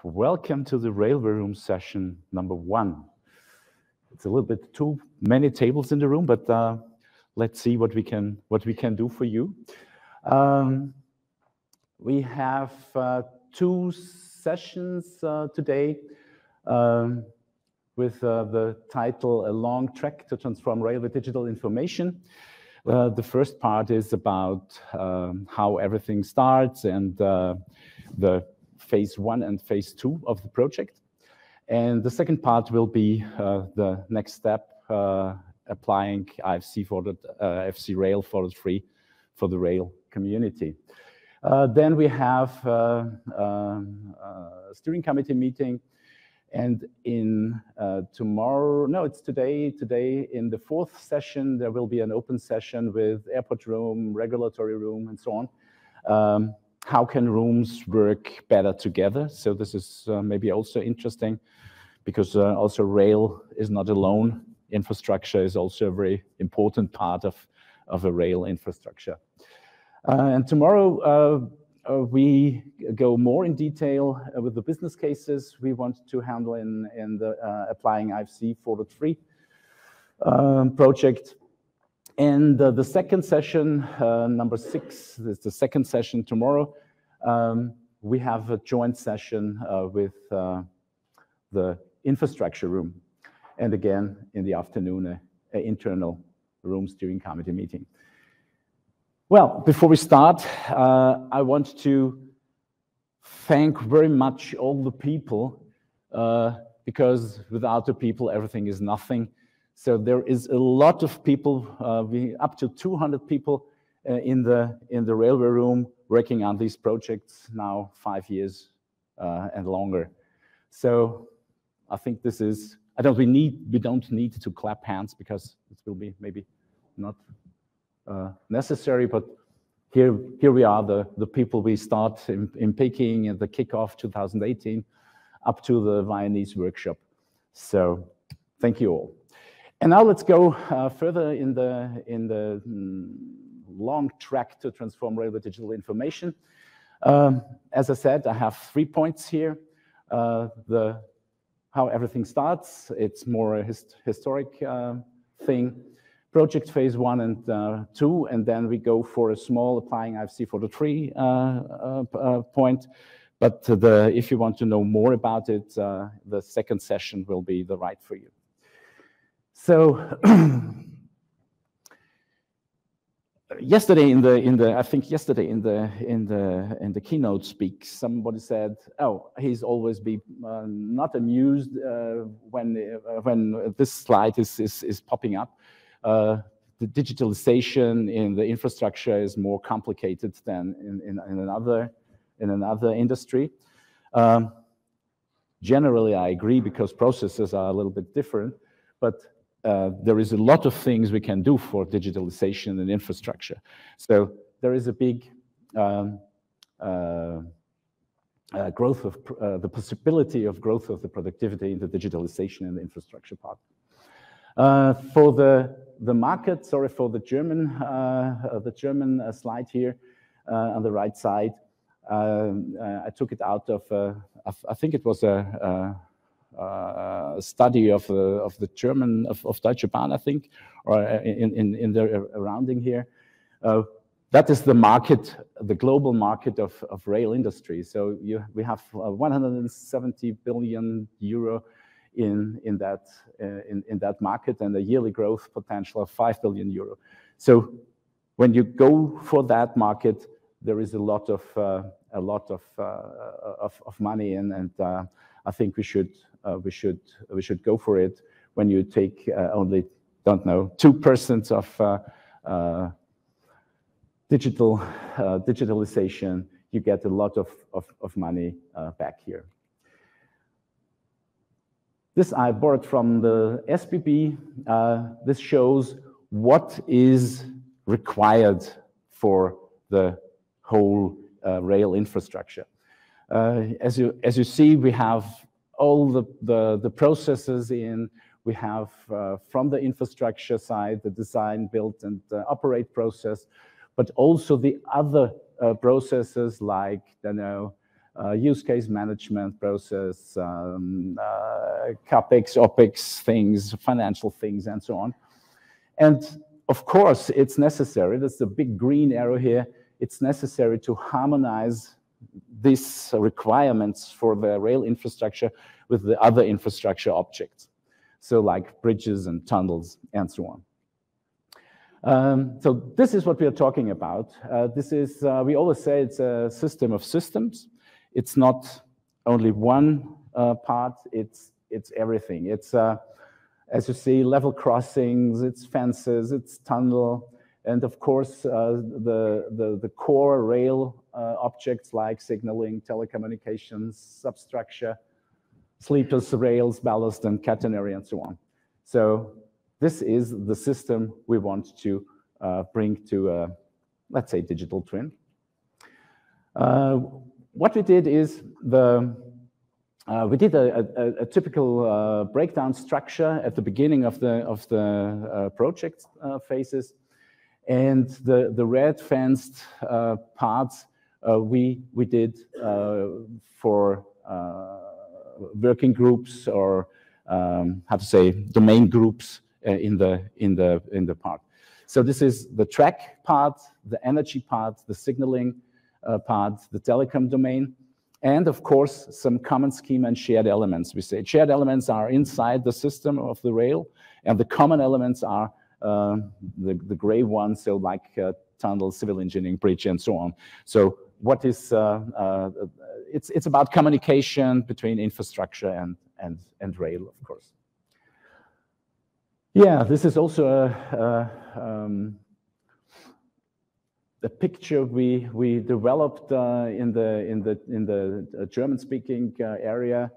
Welcome to the Railway Room session number 1. It's a little bit too many tables in the room, but let's see what we can do for you. We have 2 sessions today with the title "A Long Trek to Transform Railway Digital Information." The first part is about how everything starts and the phase 1 and phase 2 of the project. And the second part will be the next step, applying IFC for the FC Rail for free for the rail community. Then we have a steering committee meeting, and in today in the 4th session, there will be an open session with airport room, regulatory room, and so on. How can rooms work better together? So this is maybe also interesting, because also rail is not alone. Infrastructure is also a very important part of a rail infrastructure. And tomorrow we go more in detail with the business cases we want to handle in the applying IFC for the free project. And the second session, number 6, is the second session tomorrow. We have a joint session with the infrastructure room. And again, in the afternoon, an internal room steering committee meeting. Well, before we start, I want to thank very much all the people, because without the people, everything is nothing. So there is a lot of people, up to 200 people in the railway room working on these projects now 5 years and longer. So I think this is, we don't need to clap hands, because it will be maybe not necessary, but here we are, the people we start in Peking at the kickoff 2018 up to the Viennese workshop. So thank you all. And now let's go further in the long track to transform railway digital information. As I said, I have 3 points here. How everything starts, it's more a historic thing. Project phase 1 and 2, and then we go for a small applying IFC for the 3 point. But if you want to know more about it, the second session will be the right for you. So yesterday in the keynote speak, somebody said, "Oh, he's always not amused when this slide is popping up. The digitalization in the infrastructure is more complicated than in another industry." Generally, I agree, because processes are a little bit different, but there is a lot of things we can do for digitalization and infrastructure. So there is a big growth of the possibility of growth of the productivity in the digitalization and the infrastructure part. For the market, sorry for the German slide here on the right side. I took it out of I think it was a study of Deutsche Bahn, I think, or in the surrounding here. That is the market, the global market of rail industry. So we have 170 billion euro in that market, and a yearly growth potential of 5 billion euro. So when you go for that market, there is a lot of money, and I think we should go for it. When you take only, don't know, 2% of digitalization, you get a lot of money back here. This I borrowed from the SBB. This shows what is required for the whole rail infrastructure. As you see, we have all the processes in. We have from the infrastructure side, the design, build, and operate process, but also the other processes like, use case management process, CapEx, OpEx things, financial things, and so on. And of course, it's necessary, that's the big green arrow here, it's necessary to harmonize these requirements for the rail infrastructure with the other infrastructure objects. So like bridges and tunnels and so on. So this is what we are talking about. This is, we always say it's a system of systems. It's not only one part, it's everything. It's, as you see, level crossings, it's fences, it's tunnel, and of course, the core rail objects like signaling, telecommunications, substructure, sleepers, rails, ballast, and catenary, and so on. So this is the system we want to bring to, let's say, digital twin. What we did is we did a typical breakdown structure at the beginning of the project phases, and the red fenced parts we did for working groups, or how to say, domain groups in the part. So this is the track part, the energy part, the signaling part, the telecom domain, and of course some common schema and shared elements. We say shared elements are inside the system of the rail, and the common elements are the gray ones, so like tunnel, civil engineering, bridge, and so on. So what is it's about communication between infrastructure and rail, of course. Yeah, this is also a picture we developed in the German-speaking area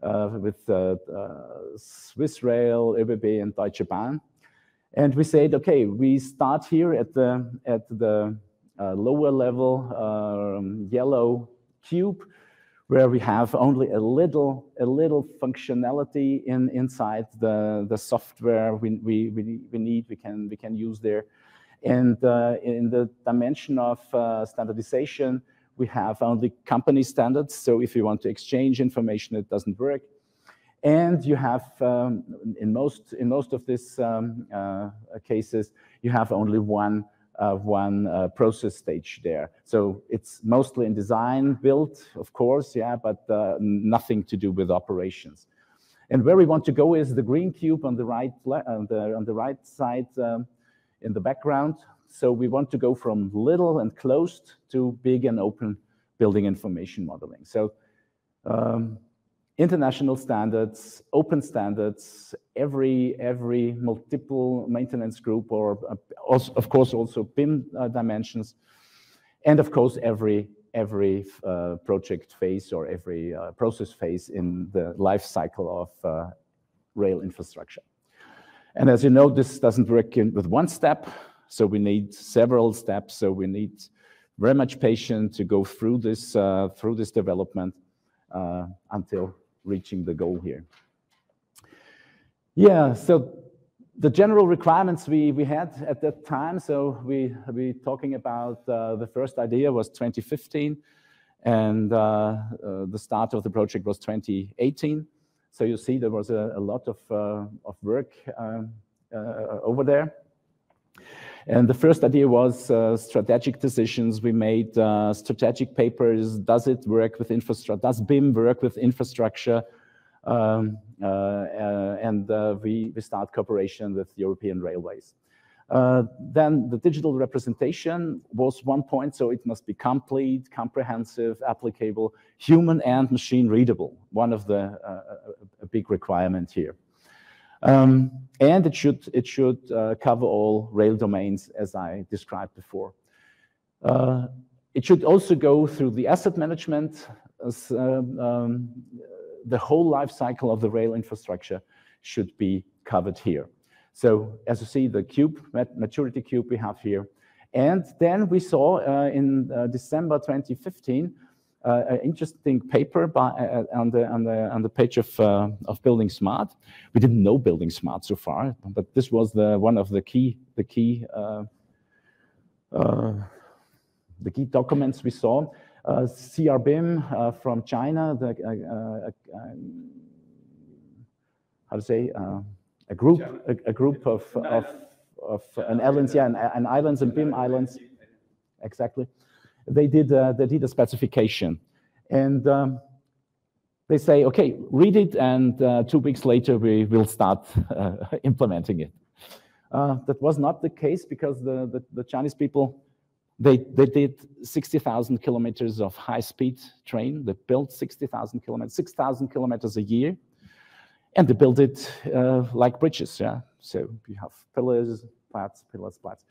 with Swiss Rail, ÖBB, and Deutsche Bahn. And we said, okay, we start here at the lower level yellow cube, where we have only a little functionality inside the software we need, we can use there. And in the dimension of standardization, we have only company standards. So if you want to exchange information, it doesn't work. And you have, in most of these cases, you have only one process stage there. So it's mostly in design, build, of course, yeah, but nothing to do with operations. And where we want to go is the green cube on the right side in the background. So we want to go from little and closed to big and open building information modeling. So international standards, open standards, every multiple maintenance group, or also, of course, also BIM dimensions, and of course every project phase or every process phase in the life cycle of rail infrastructure. And as you know, this doesn't work with one step, so we need several steps. So we need very much patience to go through this development until reaching the goal here. Yeah, so the general requirements we had at that time, so we talking about the first idea was 2015, and the start of the project was 2018. So you see there was a lot of work over there. And the first idea was strategic decisions. We made strategic papers. Does it work with infrastructure? Does BIM work with infrastructure? And we start cooperation with European railways. Then the digital representation was one point, so it must be complete, comprehensive, applicable, human and machine readable, one of the a big requirement here. And it should cover all rail domains, as I described before. It should also go through the asset management. The whole life cycle of the rail infrastructure should be covered here. So as you see, the cube, maturity cube we have here. And then we saw in December 2015 an interesting paper on the page of buildingSMART. We didn't know buildingSMART so far, but this was one of the key documents we saw. CRBIM from China, how to say, a group of an islands, yeah, an islands and BIM islands, exactly. They did a specification, and they say, okay, read it, and 2 weeks later we will start implementing it. That was not the case because the Chinese people, they did 60,000 kilometers of high-speed train. They built 60,000 kilometers, 6,000 kilometers a year, and they built it like bridges. Yeah, so you have pillars, plats, pillars, plats.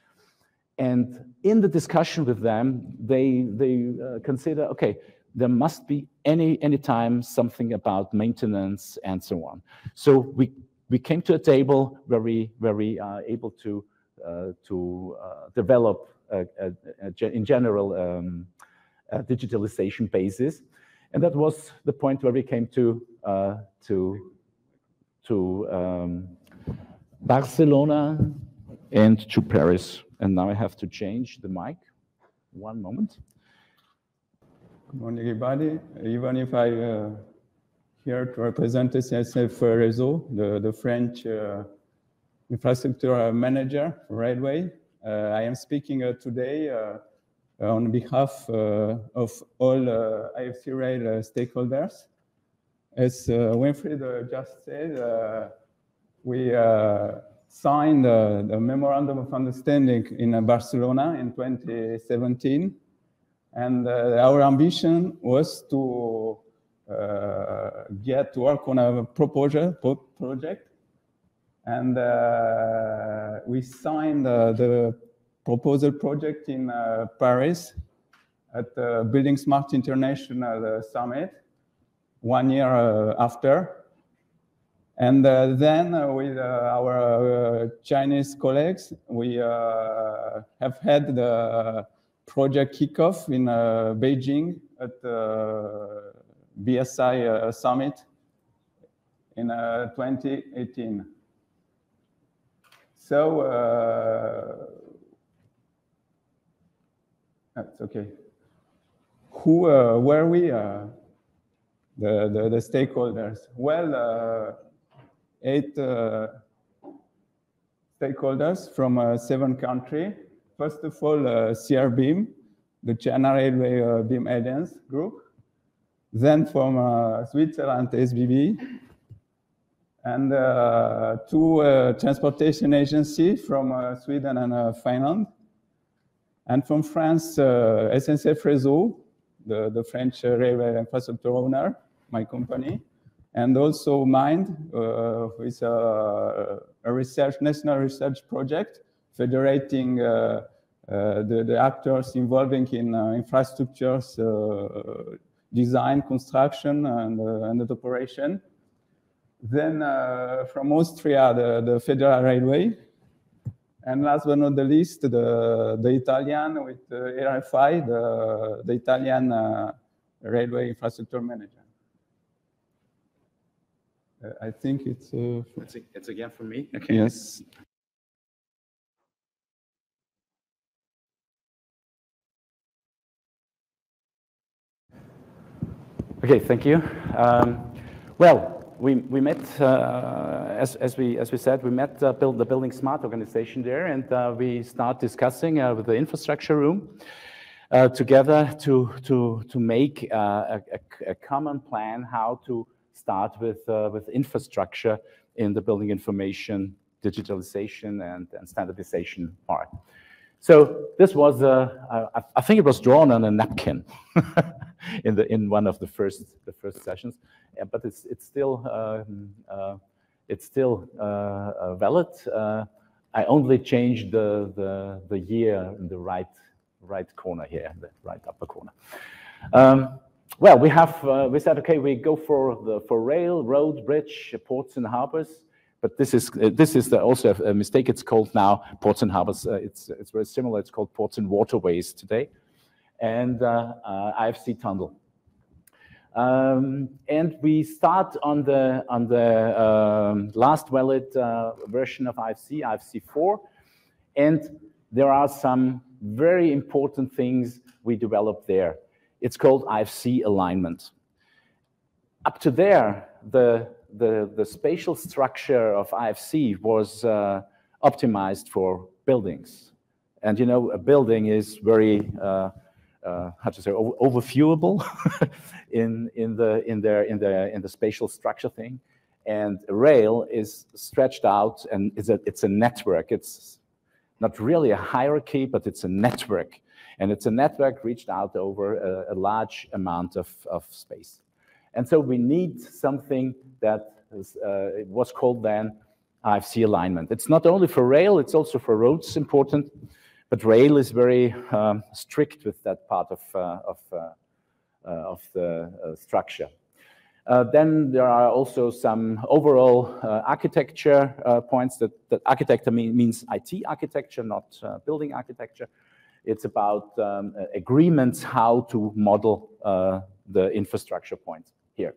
And in the discussion with them, they consider, okay, there must be anytime something about maintenance and so on. So we came to a table where we are able to develop in general a digitalization basis, and that was the point where we came to Barcelona and to Paris. And now I have to change the mic. 1 moment. Good morning, everybody. Even if I here to represent SNCF Réseau, the French infrastructure manager for railway, I am speaking today on behalf of all IFC Rail stakeholders. As Winfried just said, we signed the Memorandum of Understanding in Barcelona in 2017. And our ambition was to get to work on a project. And we signed the proposal project in Paris at the buildingSMART International Summit 1 year after. And then with our Chinese colleagues, we have had the project kickoff in Beijing at the BSI Summit in 2018. So, that's okay. Who were we? The stakeholders. Well, 8 stakeholders from 7 countries. First of all, CRBIM, the China Railway BIM Alliance Group. Then from Switzerland, SBB. And 2 transportation agencies from Sweden and Finland. And from France, SNCF Réseau, the French railway infrastructure owner, my company. And also MIND, with a national research project, federating the actors involving in infrastructures, design, construction, and operation. Then from Austria, the Federal Railway. And last but not the least, the Italian with RFI, the Italian Railway Infrastructure Manager. I think it's again for me. Okay. Yes. Okay, thank you. Well, we met as we said, we met the buildingSMART organization there, and we start discussing with the infrastructure room together to make a common plan how to start with infrastructure in the building information, digitalization, and standardization part. So this was, I think it was drawn on a napkin in one of the first sessions, but it's still valid. I only changed the year in the right corner here, the right upper corner. Well, we said, okay, we go for rail, road, bridge, ports and harbors, but this is also a mistake. It's called now ports and harbors. It's very similar. It's called ports and waterways today, and IFC tunnel. And we start on the last valid version of IFC, IFC4, and there are some very important things we developed there. It's called IFC alignment. Up to there, the spatial structure of IFC was optimized for buildings. And you know, a building is very, how to say, overviewable in the spatial structure thing. And a rail is stretched out, and it's a network. It's not really a hierarchy, but it's a network. And it's a network reached out over a large amount of space. And so we need something that was called then IFC alignment. It's not only for rail, it's also for roads important, but rail is very strict with that part of the structure. Then there are also some overall architecture points that architecture means IT architecture, not building architecture. It's about agreements how to model the infrastructure points here.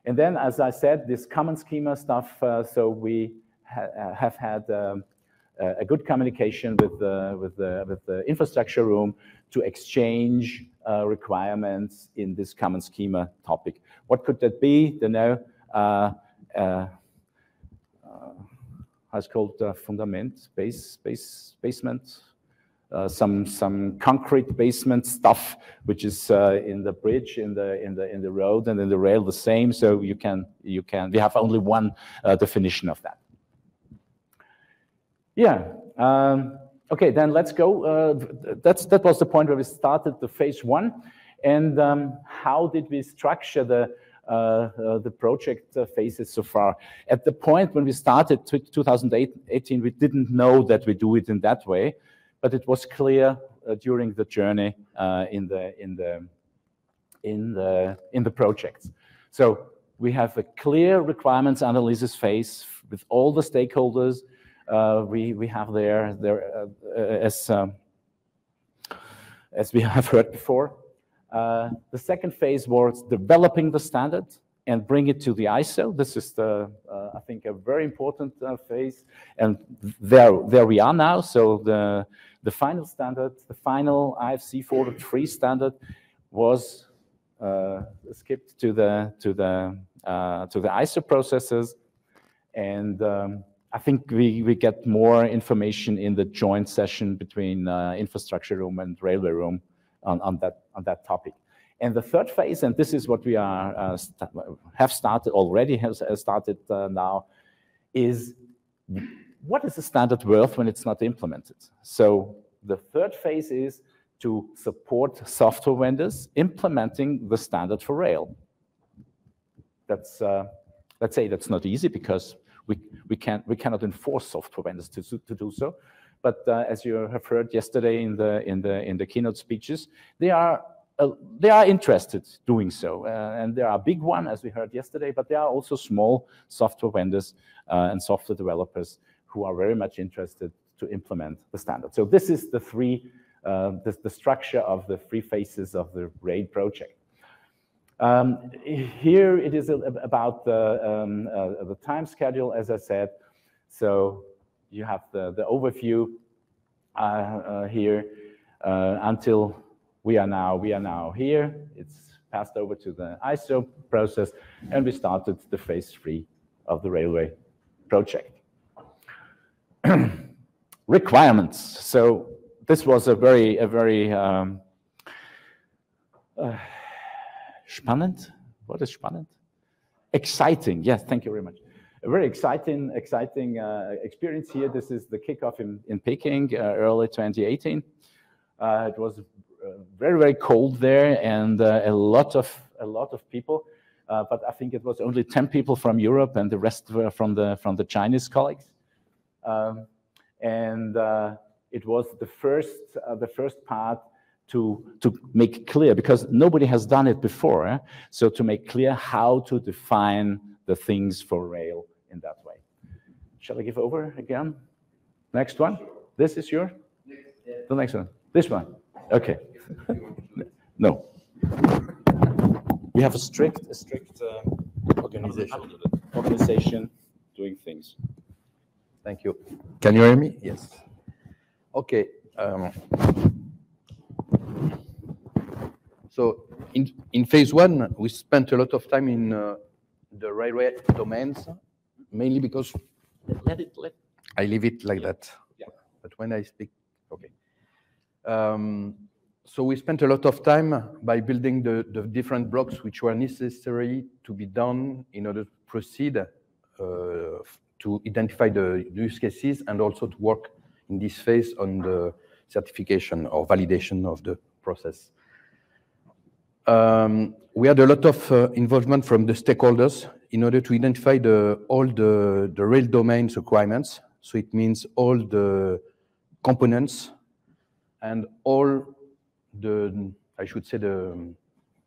And then, as I said, this common schema stuff, so we have had a good communication with the infrastructure room to exchange requirements in this common schema topic. What could that be? You know, it's called fundament, basement. Some concrete basement stuff, which is in the bridge, in the road, and in the rail the same. So we have only one definition of that. Yeah. Okay. Then let's go. That was the point where we started the phase one, and how did we structure the project phases so far? At the point when we started 2018, we didn't know that we do it in that way. But it was clear during the journey in the projects. So we have a clear requirements analysis phase with all the stakeholders. We have there as we have heard before. The second phase was developing the standard and bring it to the ISO. This is I think a very important phase, and there we are now. So the final standard, the final IFC 4.3 standard, was skipped to the ISO processes, and I think we get more information in the joint session between infrastructure room and railway room on that topic. And the third phase, and this is what we have started now, is what is the standard worth when it's not implemented? So the third phase is to support software vendors implementing the standard for rail. That's let's say that's not easy because we cannot enforce software vendors to do so. But as you have heard yesterday in the keynote speeches, they are interested doing so, and there are big ones, as we heard yesterday, but there are also small software vendors and software developers who are very much interested to implement the standard. So this is the the structure of the three phases of the RAID project. Here it is about the time schedule, as I said. So you have the overview here until we are now here. It's passed over to the ISO process, and we started the phase 3 of the railway project. Requirements. So this was a very spannend. What is spannend? Exciting. Yes, thank you very much. A very exciting experience here. This is the kickoff in Peking, early 2018. It was very cold there, and a lot of people. But I think it was only 10 people from Europe, and the rest were from the Chinese colleagues. And it was the first part to make clear, because nobody has done it before. So to make clear how to define the things for rail in that way. Shall I give over again? Next one. This is your? The next one. This one. Okay. No. We have a strict organization doing things. Thank you. Can you hear me? Yes. Okay. So in phase one, we spent a lot of time in the railway domains, mainly because I leave it like that. Yeah. But when I speak, okay. So we spent a lot of time by building the different blocks which were necessary to be done in order to proceed to identify the use cases and also to work in this phase on the certification or validation of the process. We had a lot of involvement from the stakeholders in order to identify all the rail domains requirements. So it means all the components and all the, I should say, the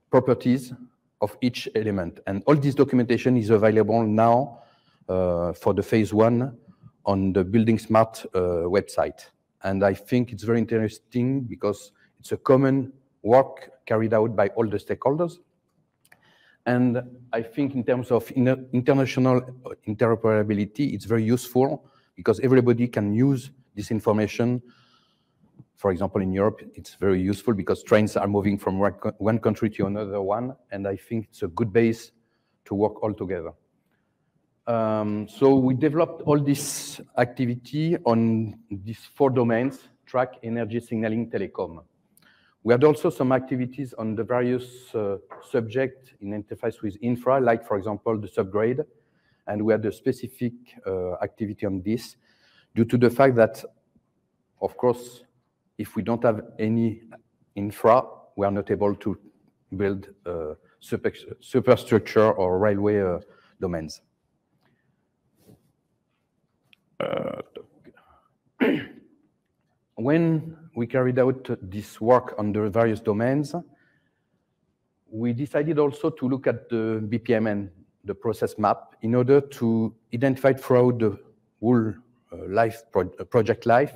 properties of each element. And all this documentation is available now for the phase one on the buildingSMART website. And I think it's very interesting because it's a common work carried out by all the stakeholders. And I think in terms of international interoperability, it's very useful because everybody can use this information. For example, in Europe, it's very useful because trains are moving from one country to another one. And I think it's a good base to work all together. So we developed all this activity on these 4 domains: track, energy, signaling, telecom. We had also some activities on the various subjects in interface with infra, like, for example, the subgrade. And we had a specific activity on this due to the fact that, of course, if we don't have any infra, we are not able to build superstructure or railway domains. When we carried out this work on the various domains, we decided also to look at the BPMN, the process map, in order to identify throughout the whole project life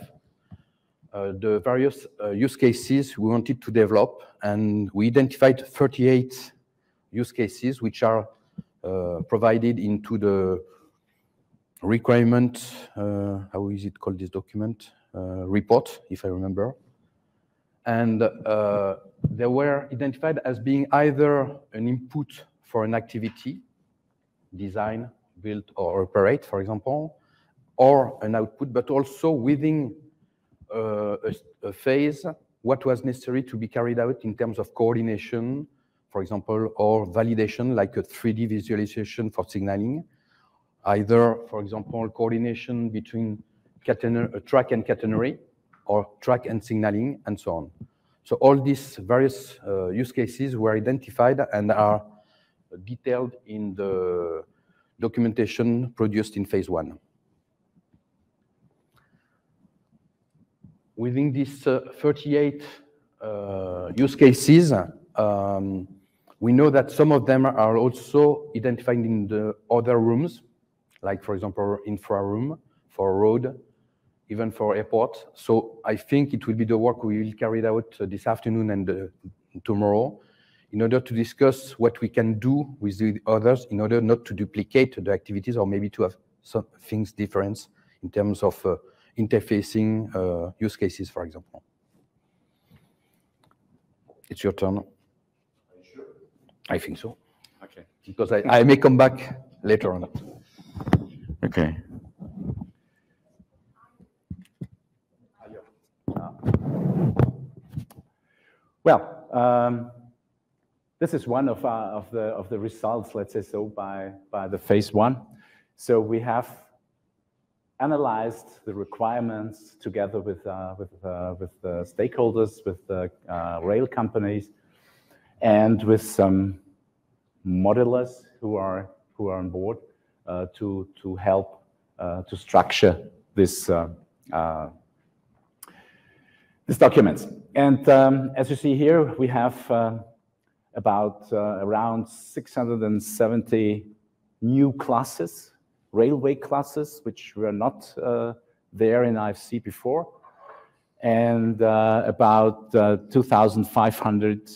the various use cases we wanted to develop. And we identified 38 use cases which are provided into the requirement, how is it called, this document? Report, if I remember. And they were identified as being either an input for an activity, design, build, or operate, for example, or an output, but also within a phase, what was necessary to be carried out in terms of coordination, for example, or validation, like a 3D visualization for signaling, either, for example, coordination between track and catenary, or track and signaling, and so on. So all these various use cases were identified and are detailed in the documentation produced in phase one. Within these 38 use cases, we know that some of them are also identified in the other rooms, like, for example, infra room for road, even for airport. So I think it will be the work we will carry out this afternoon and tomorrow in order to discuss what we can do with the others in order not to duplicate the activities or maybe to have some things different in terms of interfacing use cases, for example. It's your turn. Are you sure? I think so. Okay. Because I may come back later on. Okay. Well, this is one of the results, let's say so, by the phase one. So we have analyzed the requirements together with the stakeholders, with the rail companies, and with some modelers who are on board to help to structure this documents. And as you see here, we have about around 670 new classes, railway classes, which were not there in IFC before, and about 2,500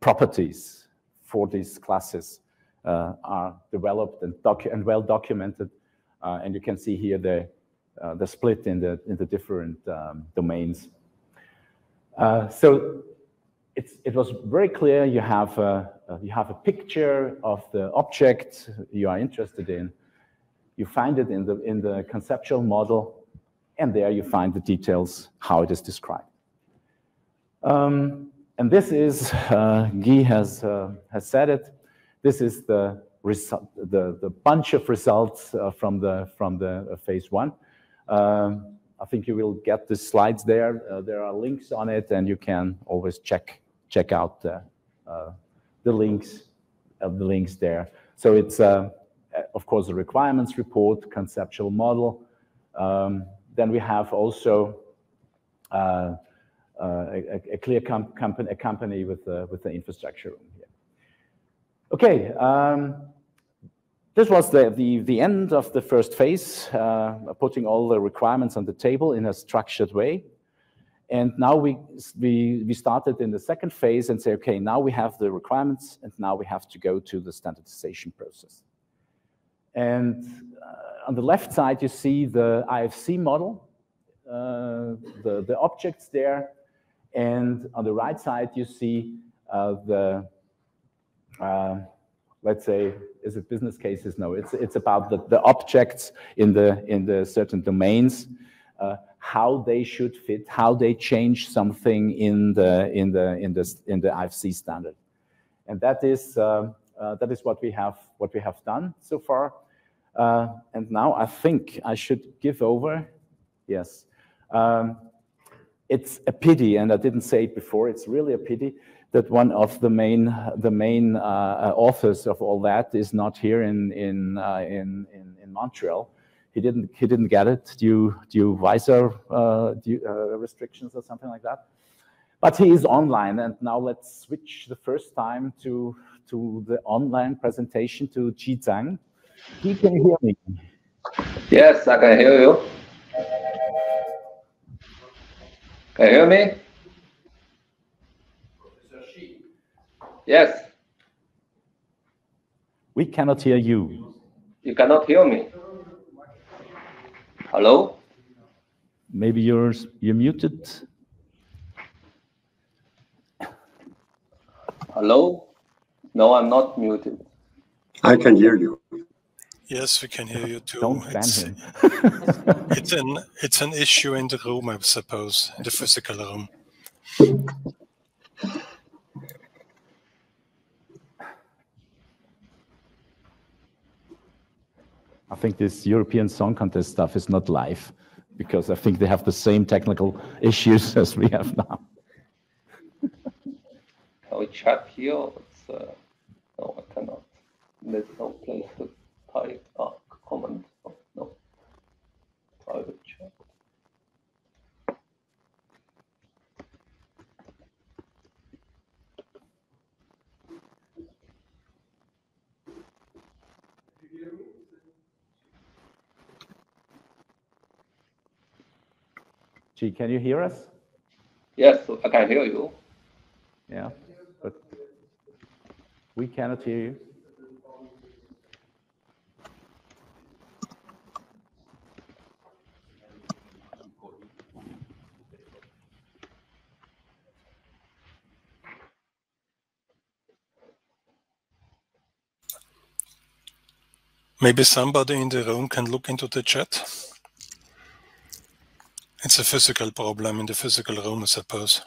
properties for these classes are developed and well documented. And you can see here the split in the different domains. So it was very clear. You have a picture of the object you are interested in. You find it in the conceptual model, and there you find the details how it is described. And this is Guy has said it. This is the bunch of results from the phase 1. I think you will get the slides there. There are links on it, and you can always check out the links there. So it's of course the requirements report, conceptual model. Then we have also a clear company with the infrastructure room here. Okay, this was the end of the first phase, putting all the requirements on the table in a structured way. And now we started in the second phase and say, okay, now we have the requirements, and now we have to go to the standardization process. And on the left side, you see the IFC model, the objects there. And on the right side, you see let's say, is it business cases? No, it's about the objects in the certain domains, how they should fit, how they change something in the IFC standard, and that is what we have done so far. And now I think I should give over. Yes, it's a pity, and I didn't say it before. It's really a pity that one of the main authors of all that is not here in Montreal. He didn't get it due visa restrictions or something like that. But he is online, and now let's switch the first time to the online presentation to Zhang. He can hear me. Yes, I can hear you. Can you hear me? Yes. We cannot hear you. You cannot hear me. Hello? Maybe you're muted. Hello? No, I'm not muted. I can hear you. Yes, we can hear you too. Don't ban him. It's an issue in the room, I suppose, in the physical room. I think this European Song Contest stuff is not live, because I think they have the same technical issues as we have now. Can we chat here? No, I cannot. There's no place to type comment. No. Private chat. Gee, can you hear us? Yes, I can hear you. Yeah, but we cannot hear you. Maybe somebody in the room can look into the chat. It's a physical problem in the physical room, I suppose.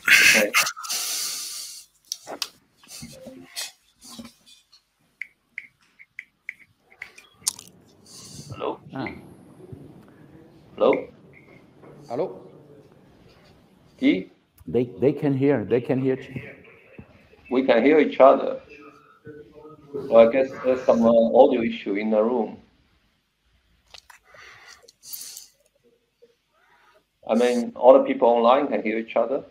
Okay. Hello? Hello? Hello? Guy? They can hear. They can hear. We can hear each other. Well, I guess there's some audio issue in the room. I mean, all the people online can hear each other.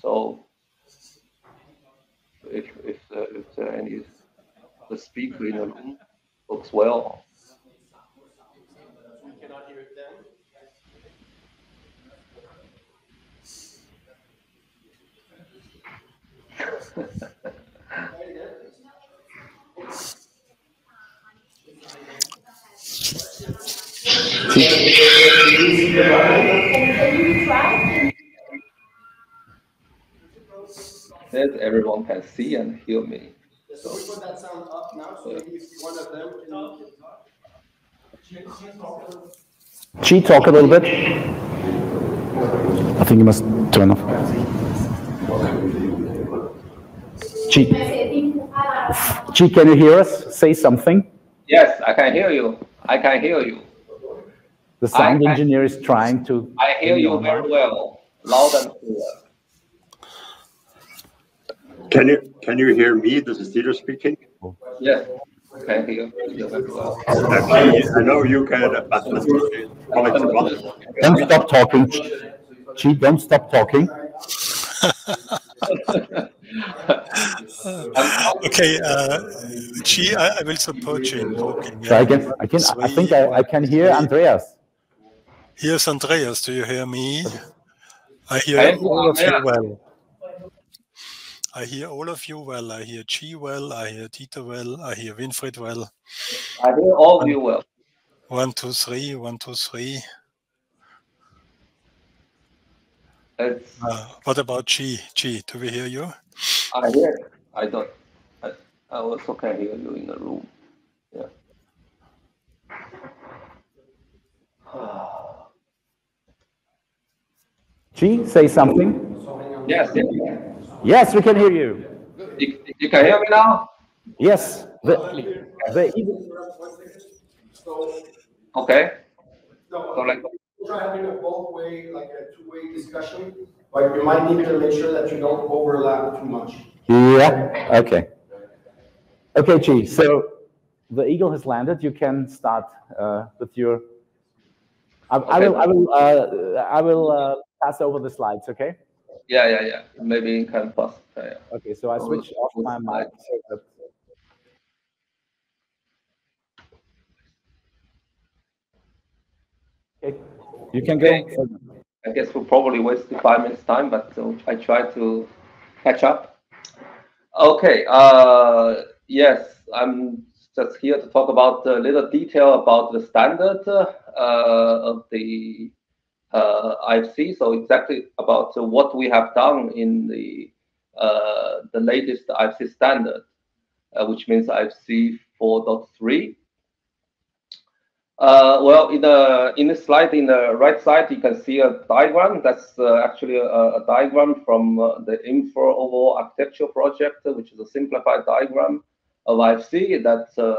So, if there any the speaker in the room looks well, That everyone can see and hear me. So we put that sound up now, so maybe if one of them can talk. Chi, talk a little bit. I think you must turn off. Chi, can you hear us? Say something. Yes, I can hear you. I can hear you. The sound engineer is trying to. I hear you very well, loud and clear. Can you hear me? This is Dieter speaking. Yes, I can hear you very well. I know you can. Don't stop talking. Chi, don't stop talking. Okay, Chi, I will support you in talking. So I think I can hear Andreas. Here's Andreas. Do you hear me? I hear all of you well. I hear all of you well. I hear Chi well. I hear Dieter well. I hear Winfried well. I hear all of you well. 1, 2, 3. 1, 2, 3. What about Chi? Chi, do we hear you? I hear. I don't. I also can hear you in the room. Yeah. Chi, say something. Yes. Yes, we can hear you. You can hear me now? Yes. Okay. So like, we'll try having a both way, like a two-way discussion, but you might need to make sure that you don't overlap too much. Yeah. Okay. Okay, Chi. So the eagle has landed. You can start with your. I will pass over the slides. Okay. Yeah. Maybe you can pass. Yeah. Okay. So I switch off my mic so that. Okay. You can go. I guess we'll probably waste 5 minutes time, but I try to catch up. Okay. Yes, I'm just here to talk about a little detail about the standard of the IFC. So exactly about what we have done in the latest IFC standard, which means IFC 4.3. Well, in the slide in the right side, you can see a diagram. That's actually a diagram from the Infra overall architecture project, which is a simplified diagram of IFC. That so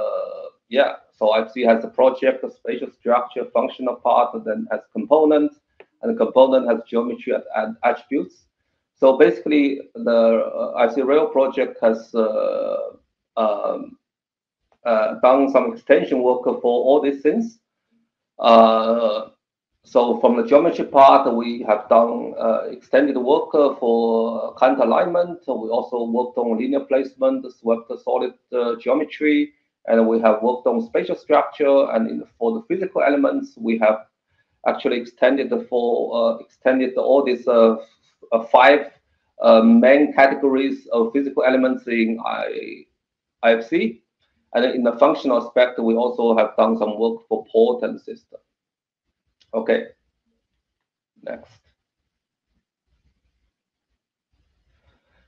IFC has a project, a spatial structure, functional part, and then has components, and the component has geometry and attributes. So basically, the IFC Rail project has done some extension work for all these things. So from the geometry part, we have done extended work for current alignment. We also worked on linear placement, swept solid geometry, and we have worked on spatial structure. And for the physical elements, we have actually extended all these 5 main categories of physical elements in IFC. And in the functional aspect, we also have done some work for port and system. Okay, next.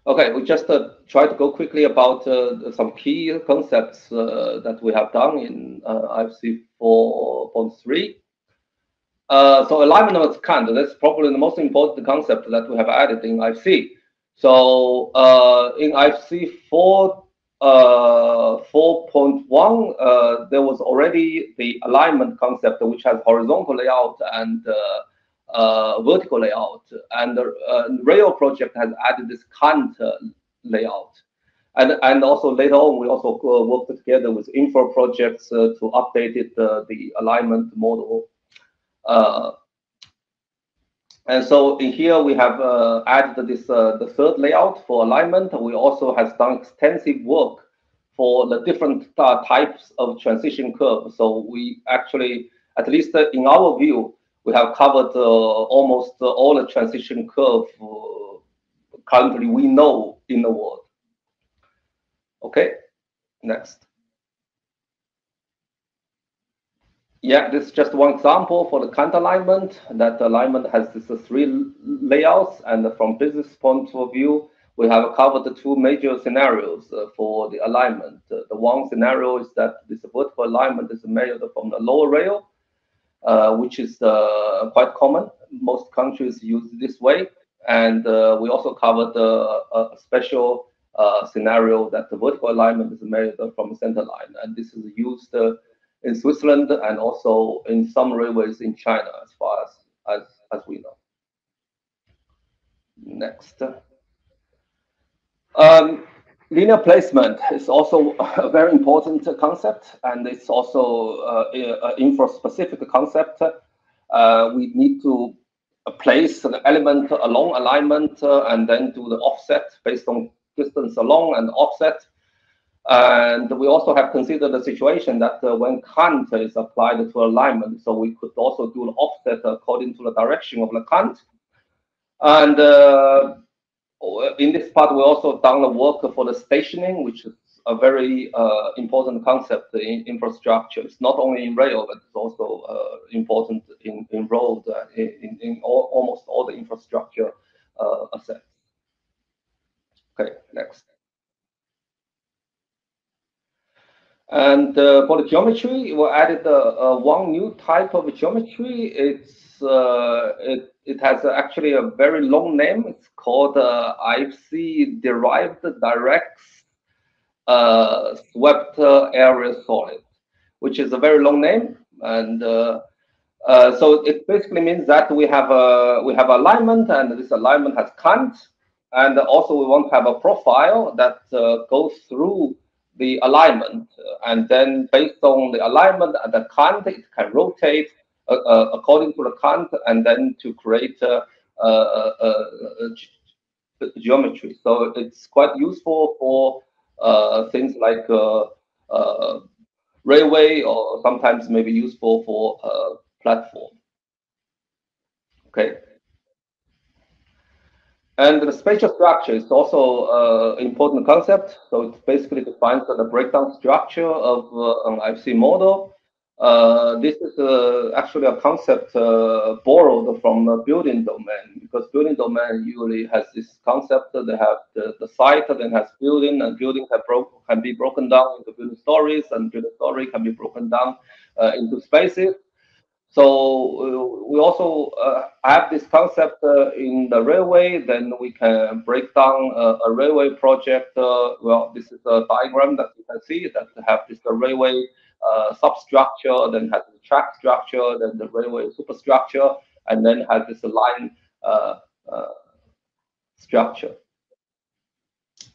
Okay, we just try to go quickly about some key concepts that we have done in IFC 4.3. So alignment of kind, that's probably the most important concept that we have added in IFC. So in IFC 4.1, there was already the alignment concept, which has horizontal layout and vertical layout. And the rail project has added this Kant layout. And also later on, we also worked together with Infra projects to update the alignment model. And so in here we have added this the third layout for alignment. We also have done extensive work for the different types of transition curve. So we actually, at least in our view, we have covered almost all the transition curve currently we know in the world. Okay, next. Yeah, this is just one example for the Kant alignment. That alignment has this three layouts, and from business point of view, we have covered the two major scenarios for the alignment. The one scenario is that this vertical alignment is made from the lower rail, which is quite common. Most countries use this way. And we also covered a special scenario that the vertical alignment is made from the center line. And this is used in Switzerland and also in some railways in China, as far as we know. Next. Linear placement is also a very important concept, and it's also an infra-specific concept. We need to place an element along alignment and then do the offset based on distance along and offset. And we also have considered the situation that when Kant is applied to alignment, so we could also do an offset according to the direction of the Kant. And in this part, we also done the work for the stationing, which is a very important concept in infrastructure. It's not only in rail, but it's also important in road, in almost all the infrastructure assets. Okay, next. And for the geometry, we added one new type of geometry. It has actually a very long name. It's called IFC derived direct swept area solid, which is a very long name. And so it basically means that we have alignment, and this alignment has Kant, and also we want to have a profile that goes through the alignment, and then based on the alignment and the Kant, it can rotate according to the Kant, and then to create geometry. So it's quite useful for things like railway, or sometimes maybe useful for platform. Okay. And the spatial structure is also an important concept. So it basically defines the breakdown structure of an IFC model. This is actually a concept borrowed from the building domain, because building domain usually has this concept that they have the site, then has building, and building can be broken down into building stories, and building story can be broken down into spaces. So we also have this concept in the railway. Then we can break down a railway project. Well, this is a diagram that you can see that have this railway substructure, then has the track structure, then the railway superstructure, and then has this line structure.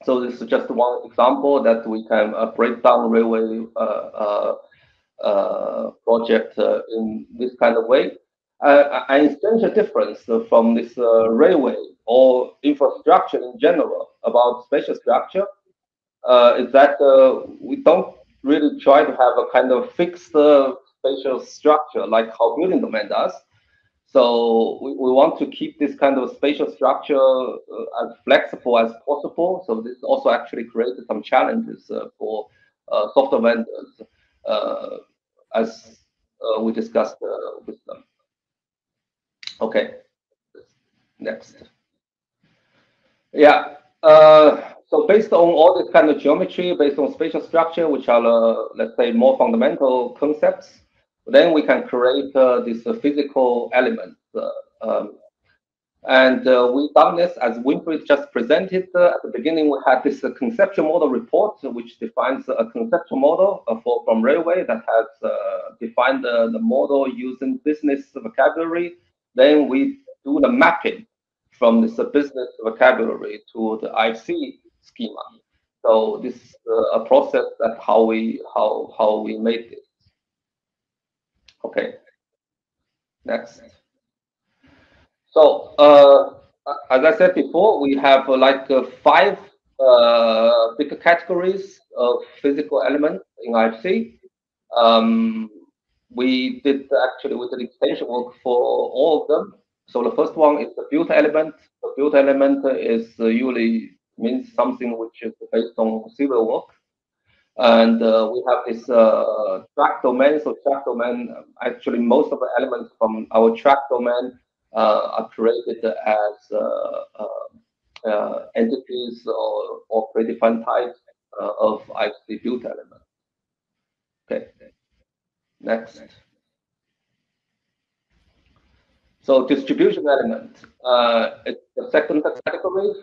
So this is just one example that we can break down railway project in this kind of way. An essential difference from this railway or infrastructure in general about spatial structure is that we don't really try to have a kind of fixed spatial structure like how building domain does. So we want to keep this kind of spatial structure as flexible as possible. So this also actually created some challenges for software vendors, as we discussed with them. Okay, next. Yeah, so based on all this kind of geometry, based on spatial structure, which are, let's say, more fundamental concepts, then we can create these physical elements. And we've done this, as Winfried just presented. At the beginning, we had this conceptual model report, which defines a conceptual model from railway that has defined the model using business vocabulary. Then we do the mapping from this business vocabulary to the IFC schema. So this is a process that how we made this. Okay, next. So as I said before, we have like 5 big categories of physical elements in IFC. We did extension work for all of them. So the first one is the built element. The built element is usually means something which is based on civil work. And we have this track domain. So track domain, actually, most of the elements from our track domain are created as entities or predefined types of IC built element. Okay, next. So distribution element, it's the second category.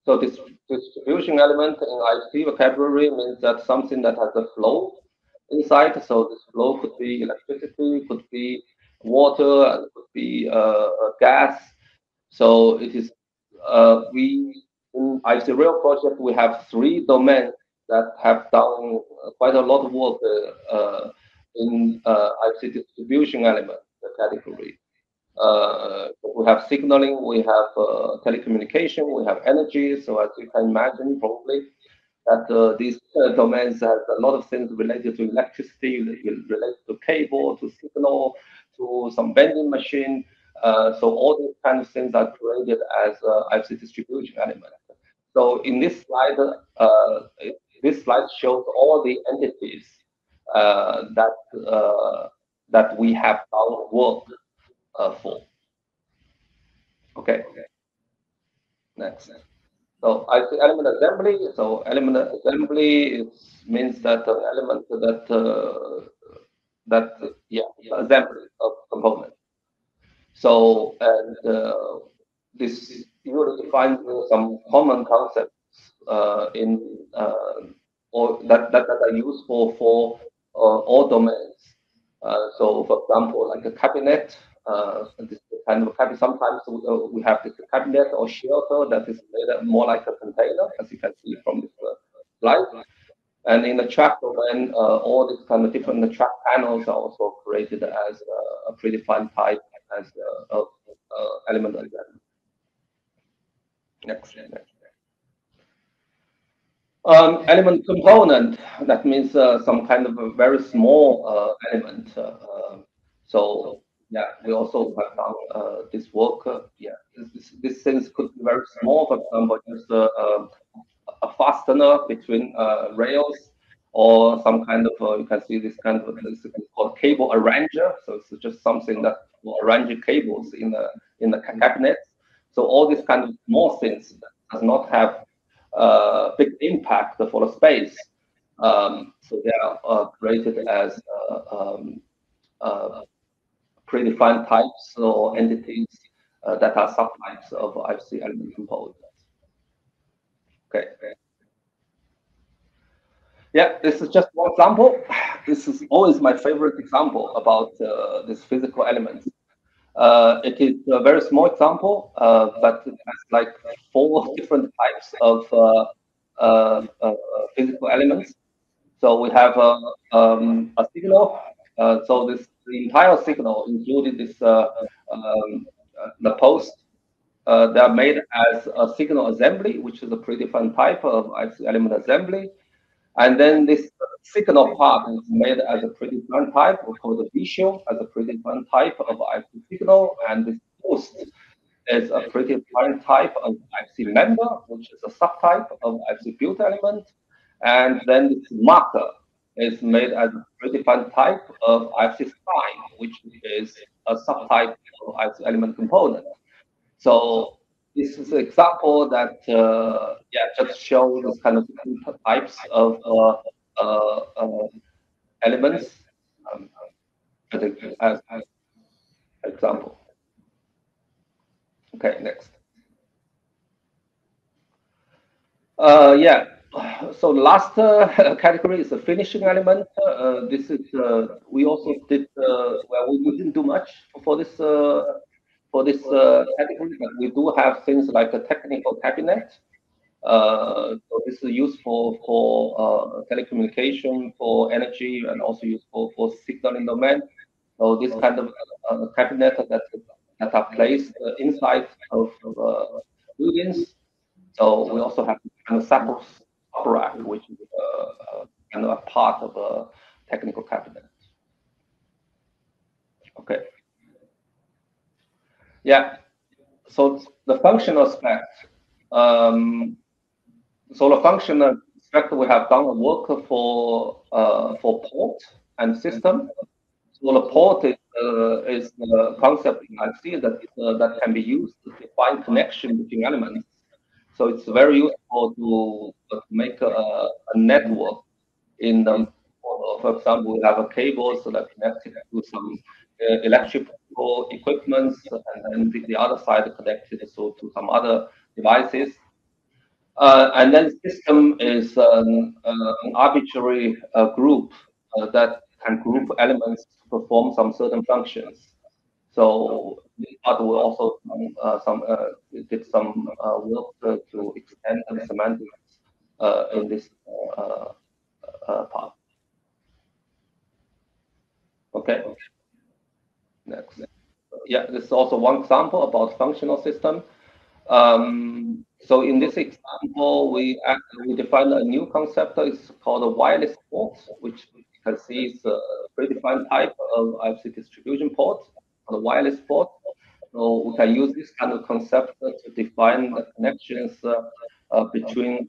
So this distribution element in IC vocabulary means that something that has a flow inside. So this flow could be electricity, could be water, could be gas. So it is we in ICReal project we have 3 domains that have done quite a lot of work in IC distribution element category. We have signaling, we have telecommunication, we have energy. So as you can imagine, probably that these domains have a lot of things related to electricity, related to cable, to signal, to some vending machine. So all these kind of things are created as IC distribution element. So in this slide shows all the entities that we have done work for. Okay. Next. So IC element assembly. So element assembly means that an element assembly of components. So and this you define some common concepts or that are useful for all domains. So for example, like a cabinet. This kind of cabinet. Sometimes we have this cabinet or shelter that is made more like a container, as you can see from this slide. And in the track domain, all these kind of different track panels are also created as a predefined type as element. Next. Element component. That means some kind of a very small element. So yeah, we also have done this work. Yeah, these things could be very small. For example, just a fastener between rails, or some kind of you can see this kind of this is called cable arranger. So it's just something that will arrange cables in the cabinet. So all these kind of small things that does not have big impact for the space. So they are created as predefined types or entities that are subtypes of IC element components. Okay. Yeah, this is just one example. This is always my favorite example about these physical elements. It is a very small example, but it has like 4 different types of physical elements. So we have a signal. So the entire signal, including this the post, they are made as a signal assembly, which is a predefined type of IC element assembly. And then this signal part is made as a predefined type, we call the visual as a predefined type of IC signal, and this post is a predefined type of IC member, which is a subtype of IC built element, and then this marker is made as a predefined type of IC sign, which is a subtype of IC element component. So this is an example that just shows this kind of different types of elements as example. Okay, next. So last category is the finishing element. This is we also did well. We didn't do much for this category, but we do have things like a technical cabinet. So this is useful for telecommunication, for energy, and also useful for signaling domain. So this kind of cabinet that are placed inside of buildings. So we also have kind of sample rack, which is kind of a part of a technical cabinet. Okay. Yeah. So the functional spec. So the functional fact, we have done a work for port and system. So the port is the concept in IC that can be used to define connection between elements. So it's very useful to make a network in the, for example, we have a cable so that connected to some electrical equipment, and then the other side connected to some other devices. And then system is an arbitrary group that can group elements to perform some certain functions. So but we also did some work to extend the semantics in this part. Okay. Next. Yeah, this is also one example about functional system. So in this example, we defined a new concept. It's called a wireless port, which you can see is a predefined type of IFC distribution port, a wireless port. So we can use this kind of concept to define the connections between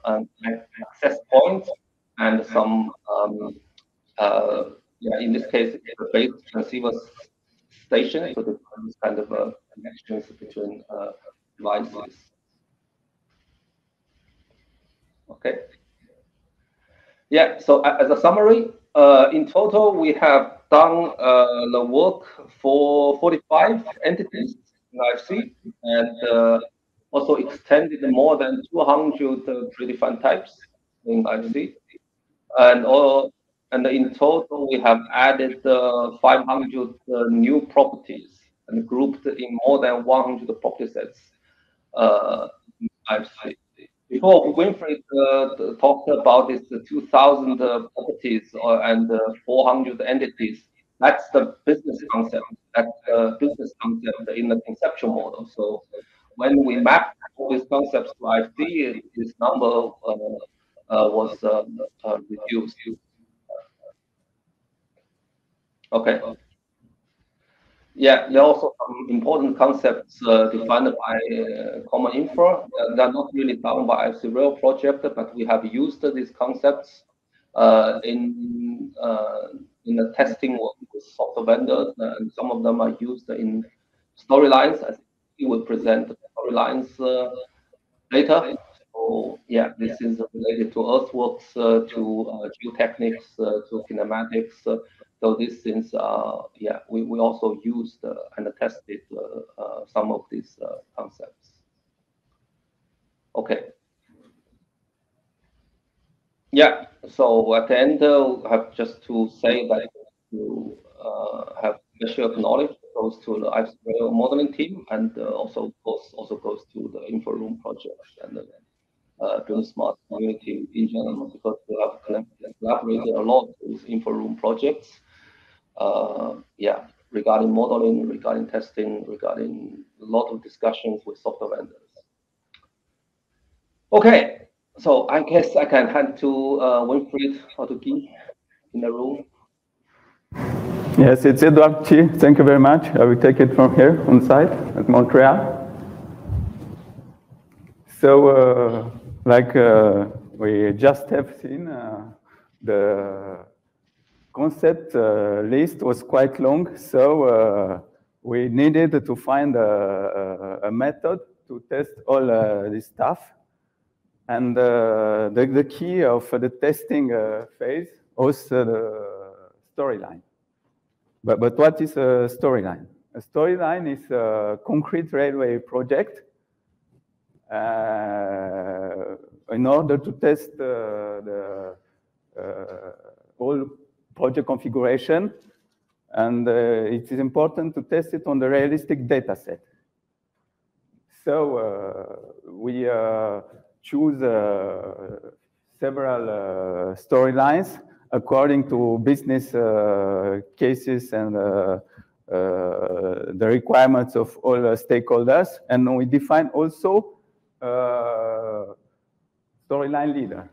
an access point and some, in this case, it's a base transceiver station. So define this kind of connections between devices. Okay. Yeah, so as a summary, in total, we have done the work for 45 entities in IFC, and also extended more than 200 predefined types in IFC. And in total, we have added 500 new properties and grouped in more than 100 property sets in IFC. Before, Winfried talked about this 2,000 properties and 400 entities. That's the business concept. That's the business concept in the conceptual model. So when we map all these concepts to IFC, this number was reduced. Okay. Yeah, there are also some important concepts defined by Common Infra. They're not really done by IFC Rail project, but we have used these concepts in the testing work with software vendors, and some of them are used in storylines. I think we will present the storylines later. So yeah, this is related to earthworks, to geotechnics, to kinematics. So these things, yeah, we also used and tested some of these concepts. Okay. Yeah, so at the end, I have just to say that you have special knowledge goes to the IFC Rail modeling team, and also goes to the info room project and the buildingSMART community in general, because we have collaborated a lot with info room projects. Yeah, regarding modeling, regarding testing, regarding a lot of discussions with software vendors. Okay, so I guess I can hand to Winfried or to Guy in the room. Yes, it's Edouard Chi. Thank you very much. I will take it from here on site at Montreal. So, we just have seen, the concept list was quite long, so we needed to find a method to test all this stuff. And the key of the testing phase was the storyline. But what is a storyline? A storyline is a concrete railway project in order to test the whole project configuration, and it is important to test it on the realistic data set. So we choose several storylines according to business cases and the requirements of all stakeholders, and we define also storyline leader.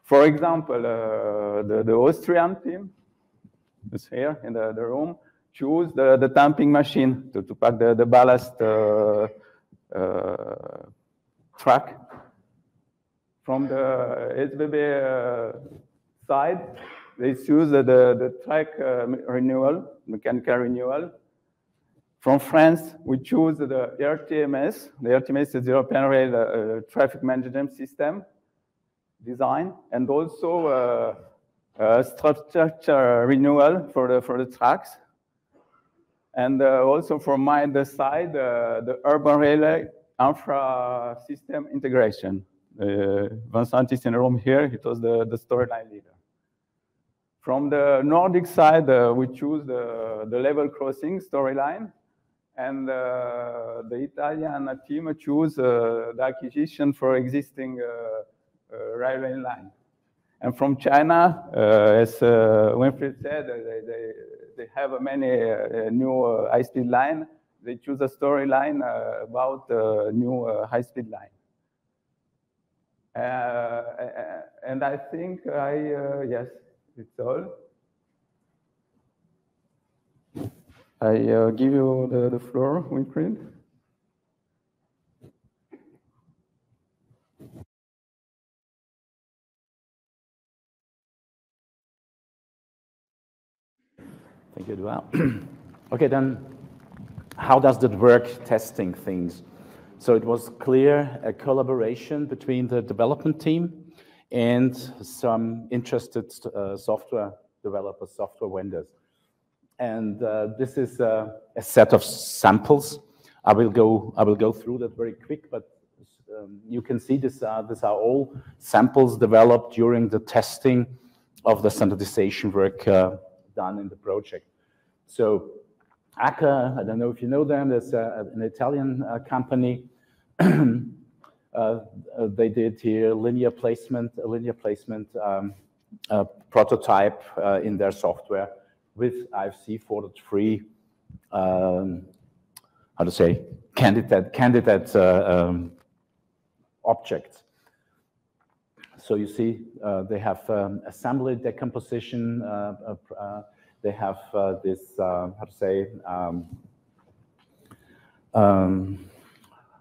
For example, the Austrian team is here in the room, choose the tamping machine to pack the ballast track From the SBB side, they use the track renewal, mechanical renewal. From France, we choose the RTMS. The RTMS is the European Rail Traffic Management System design, and also structure renewal for the tracks. And also from my side, the urban railway infra system integration. Vincent is in the room here. It was the storyline leader. From the Nordic side, we choose the level crossing storyline. And the Italian team choose the acquisition for existing railway line. And from China, as Winfried said, they have many new high-speed line. They choose a storyline about new high-speed line. And I think yes, it's all. I give you the floor, Winfried. Thank you, Dual. Okay, then how does that work testing things? So it was clear a collaboration between the development team and some interested software developers, software vendors. And this is a set of samples. I will go through that very quick, but you can see these are all samples developed during the testing of the standardization work done in the project. So ACA, I don't know if you know them, there's an Italian company. They did here linear placement prototype in their software with IFC 4.3, how to say, candidate objects. So you see, they have assembly decomposition. They have this, how to say,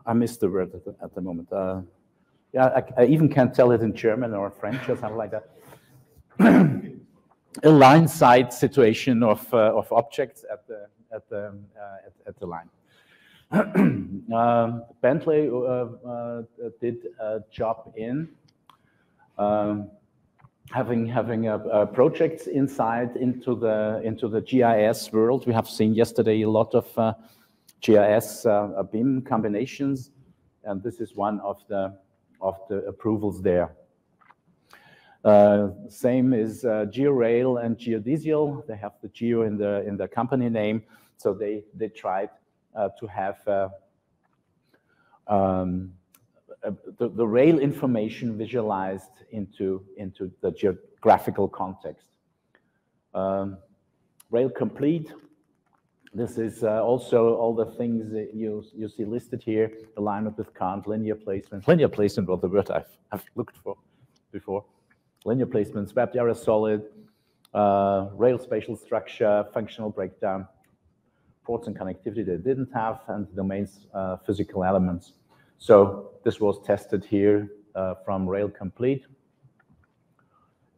I missed the word at the moment. Yeah, I even can't tell it in German or French or something like that. A line side situation of objects at the line. Bentley did a job in having projects inside into the GIS world. We have seen yesterday a lot of GIS BIM combinations, and this is one of the approvals there. Same is GeoRail and Geodesial. They have the Geo in the company name, so they tried to have the rail information visualized into the geographical context. Rail complete. This is also all the things that you see listed here: alignment with Kant, linear placement. Linear placement was the word I've looked for before. Linear placement, swept area solid, rail spatial structure, functional breakdown, ports and connectivity they didn't have, and domains physical elements. So this was tested here from Rail Complete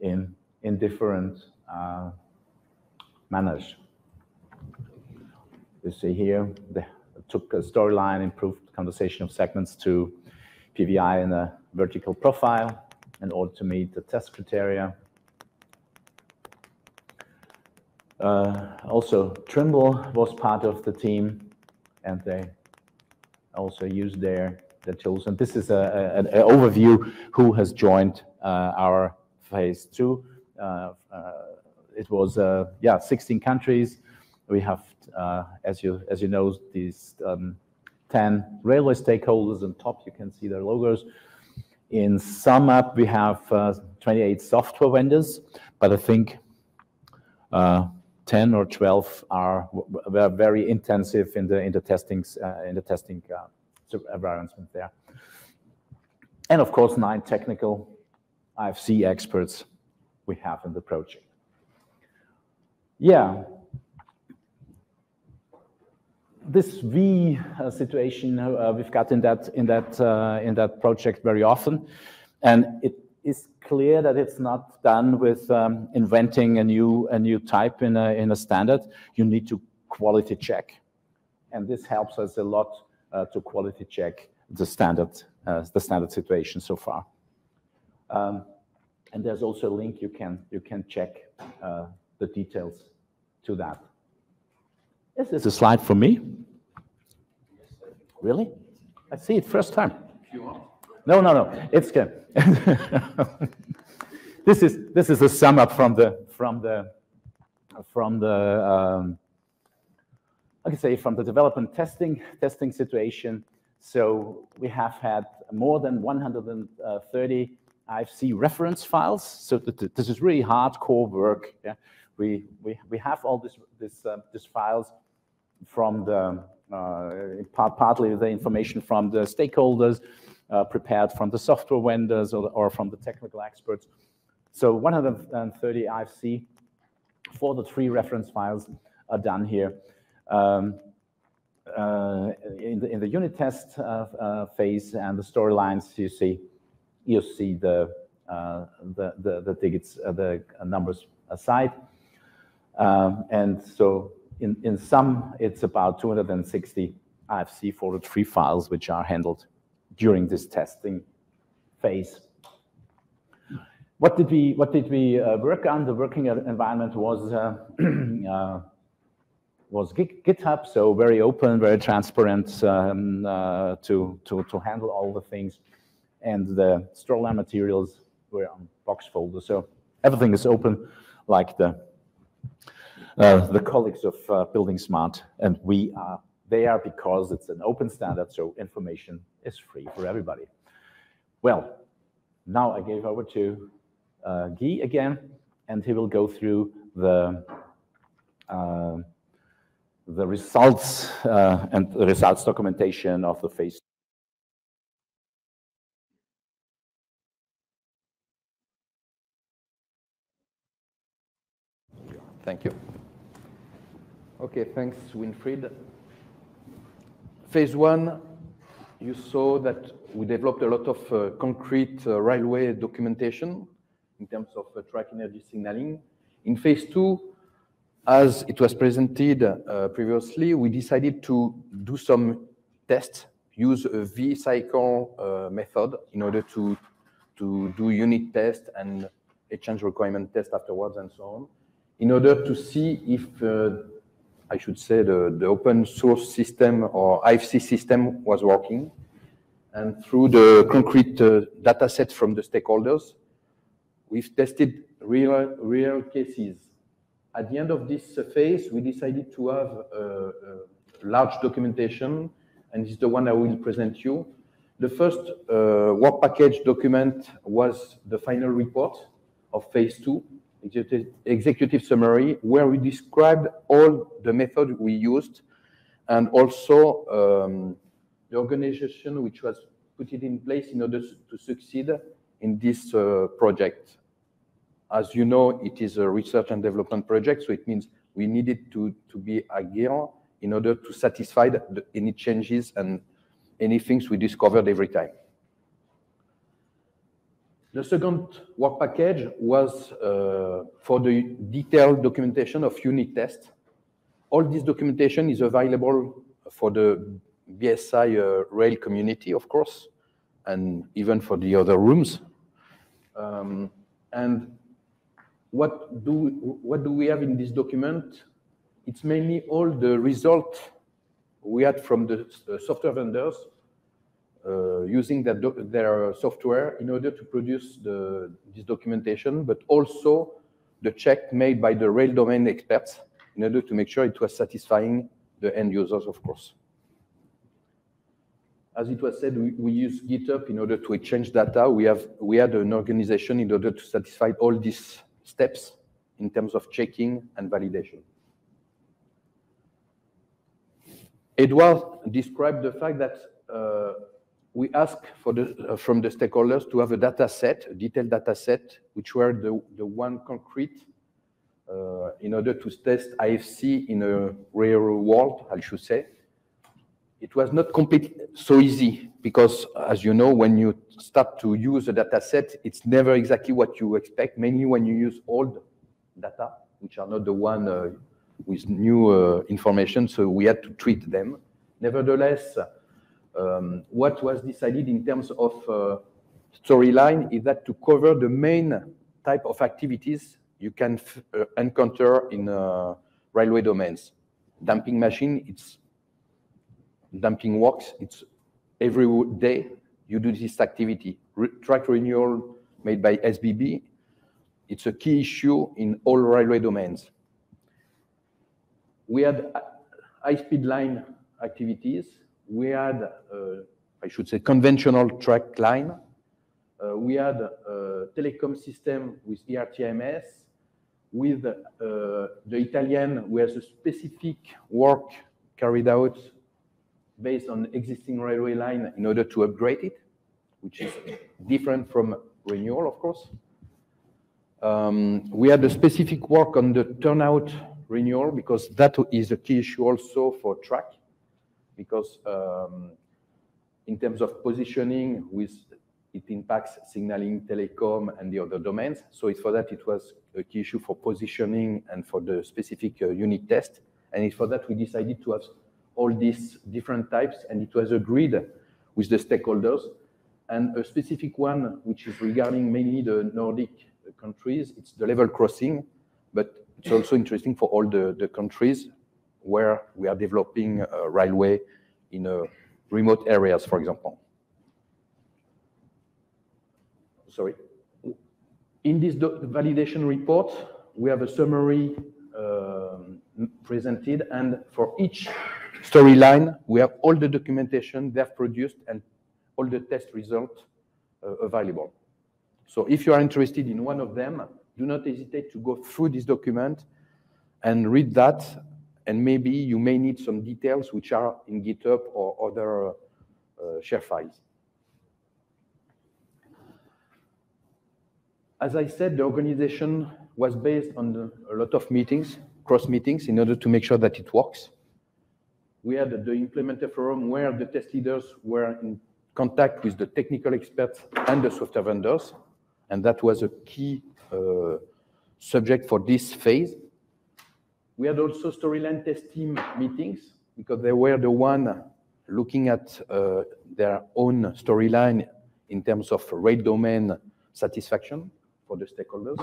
in different manners. You see here, they took a storyline, improved condensation of segments to PVI in a vertical profile in order to meet the test criteria. Also, Trimble was part of the team, and they also used their tools. And this is an overview who has joined our phase 2. It was 16 countries. We have, as you know, these 10 railway stakeholders on top. You can see their logos. In sum up, we have 28 software vendors, but I think 10 or 12 were very intensive in the testing environment there, and of course 9 technical IFC experts we have in the project. Yeah, this V situation we've got in that project very often. And it is clear that it's not done with inventing a new type in a standard. You need to quality check. And this helps us a lot to quality check the standard situation so far. And there's also a link you can check the details to that. Is this a slide for me? Really? I see it first time. If you want. No. It's good. This is a sum up from the I can say from the development testing situation. So we have had more than 130 IFC reference files. So this is really hardcore work. Yeah, we have all these files from the partly the information from the stakeholders, prepared from the software vendors or from the technical experts. So 130 IFC for the 3 reference files are done here. In the unit test phase and the storylines, you see the digits, the numbers aside, and so in sum, it's about 260 IFC for the 3 files which are handled during this testing phase. What did we work on? The working environment was GitHub, so very open, very transparent to handle all the things, and the storyline materials were on box folder. So everything is open, like the colleagues of buildingSMART, and we are there because it's an open standard, so information is free for everybody. Well, now I gave over to Guy again, and he will go through the results and the results documentation of the phase. Thank you. Okay, thanks, Winfried. Phase 1, you saw that we developed a lot of concrete railway documentation in terms of track energy signaling. In phase 2, as it was presented previously, we decided to do some tests, use a V-cycle method in order to do unit test and exchange requirement test afterwards and so on, in order to see if, I should say, the open source system or IFC system was working. And through the concrete data sets from the stakeholders, we've tested real cases. At the end of this phase, we decided to have a large documentation, and this is the one I will present you. The first work package document was the final report of phase 2, executive summary, where we described all the method we used, and also the organization which was put it in place in order to succeed in this project. As you know, it is a research and development project, so it means we needed to be agile in order to satisfy any changes and any things we discovered every time. The second work package was for the detailed documentation of unit tests. All this documentation is available for the BSI rail community, of course, and even for the other rooms. And what do we have in this document? It's mainly all the results we had from the software vendors using their software in order to produce this documentation, but also the check made by the rail domain experts in order to make sure it was satisfying the end users, of course. As it was said, we use GitHub in order to exchange data. We had an organization in order to satisfy all these steps in terms of checking and validation. Edouard described the fact that we asked from the stakeholders to have a data set, a detailed data set, which were the one concrete in order to test IFC in a real world, I should say. It was not completely so easy because as you know, when you start to use a data set, it's never exactly what you expect, mainly when you use old data, which are not the one with new information, so we had to treat them. Nevertheless, what was decided in terms of storyline is that to cover the main type of activities you can encounter in railway domains. Dumping machine, it's dumping works, it's every day you do this activity. Track renewal made by SBB, it's a key issue in all railway domains. We had high-speed line activities. We had, I should say, conventional track line. We had a telecom system with ERTMS. With the Italian, we have a specific work carried out based on existing railway line in order to upgrade it, which is different from renewal, of course. We had a specific work on the turnout renewal, because that is a key issue also for track, because in terms of positioning, it impacts signaling, telecom, and the other domains. So it's for that it was a key issue for positioning and for the specific unit test. And it's for that we decided to have all these different types, and it was agreed with the stakeholders. And a specific one, which is regarding mainly the Nordic countries, it's the level crossing, but it's also interesting for all the countries where we are developing a railway in remote areas, for example. Sorry. In this validation report, we have a summary presented, and for each storyline, we have all the documentation they've produced and all the test results available. So if you are interested in one of them, do not hesitate to go through this document and read that, and maybe you may need some details which are in GitHub or other share files. As I said, the organization was based on a lot of meetings, cross meetings, in order to make sure that it works. We had the implementer forum where the test leaders were in contact with the technical experts and the software vendors, and that was a key subject for this phase. We had also storyline test team meetings, because they were the one looking at their own storyline in terms of rail domain satisfaction for the stakeholders.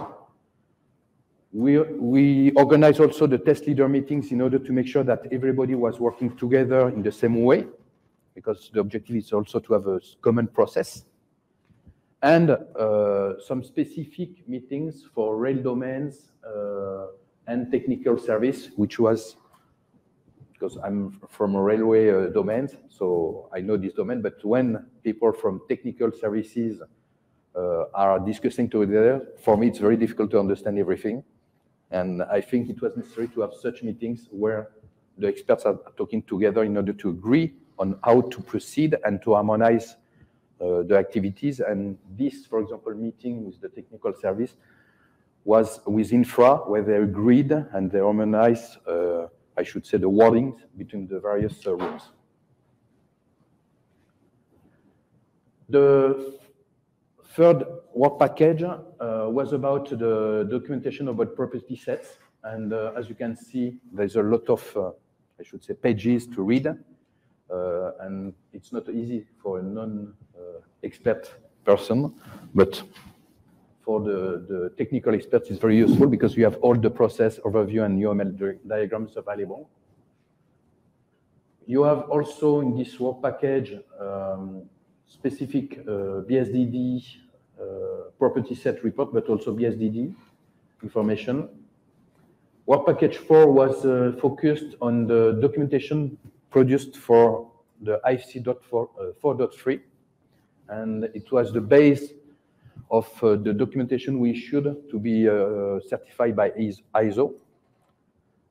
We organized also the test leader meetings in order to make sure that everybody was working together in the same way, because the objective is also to have a common process. And some specific meetings for rail domains and technical service, which was, because I'm from a railway domain, so I know this domain, but when people from technical services are discussing together, for me it's very difficult to understand everything. And I think it was necessary to have such meetings where the experts are talking together in order to agree on how to proceed and to harmonize the activities. And this, for example, meeting with the technical service was with Infra, where they agreed and they harmonized, I should say, the wordings between the various rooms. The third work package was about the documentation about property sets. And as you can see, there's a lot of, I should say, pages to read. And it's not easy for a non-expert person, but for the technical experts, it's very useful because you have all the process overview and UML diagrams available. You have also in this work package specific BSDD property set report, but also BSDD information. Work package 4 was focused on the documentation produced for the IFC 4.3, and it was the base of the documentation we issued to be certified by ISO.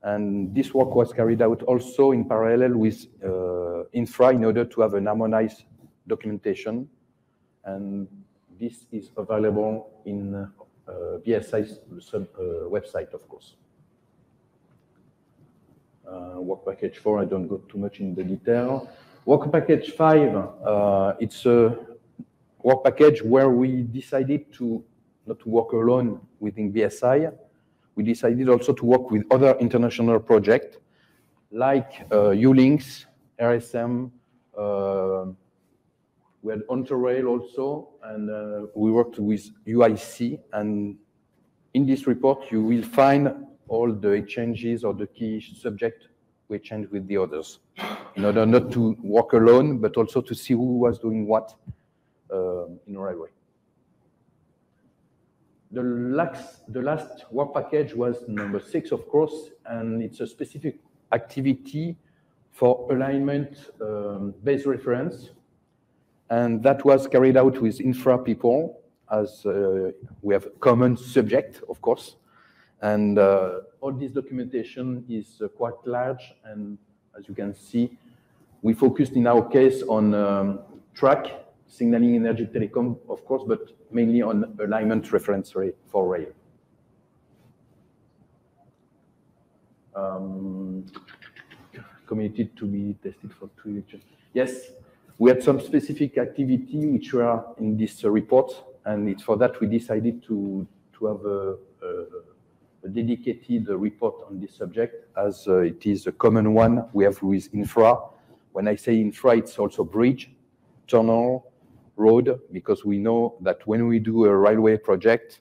And this work was carried out also in parallel with Infra in order to have an harmonized documentation. And this is available in BSI's website, of course. Work package 4, I don't go too much in the detail. Work package 5, it's a work package where we decided to not to work alone within BSI. We decided also to work with other international projects like ULinks, RSM, we had Ontorail also, and we worked with UIC. And in this report, you will find all the exchanges or the key subject we exchanged with the others, in order not to work alone, but also to see who was doing what in railway. The last work package was number 6, of course, and it's a specific activity for alignment-based reference. And that was carried out with infra people, as we have a common subject, of course. And all this documentation is quite large. And as you can see, we focused in our case on track, signaling, energy, telecom, of course, but mainly on alignment reference rate for rail. Committed to be tested for 2 years. Yes, we had some specific activity which were in this report, and it's for that we decided to have a dedicated report on this subject, as it is a common one we have with infra. When I say infra, it's also bridge, tunnel, road, because we know that when we do a railway project,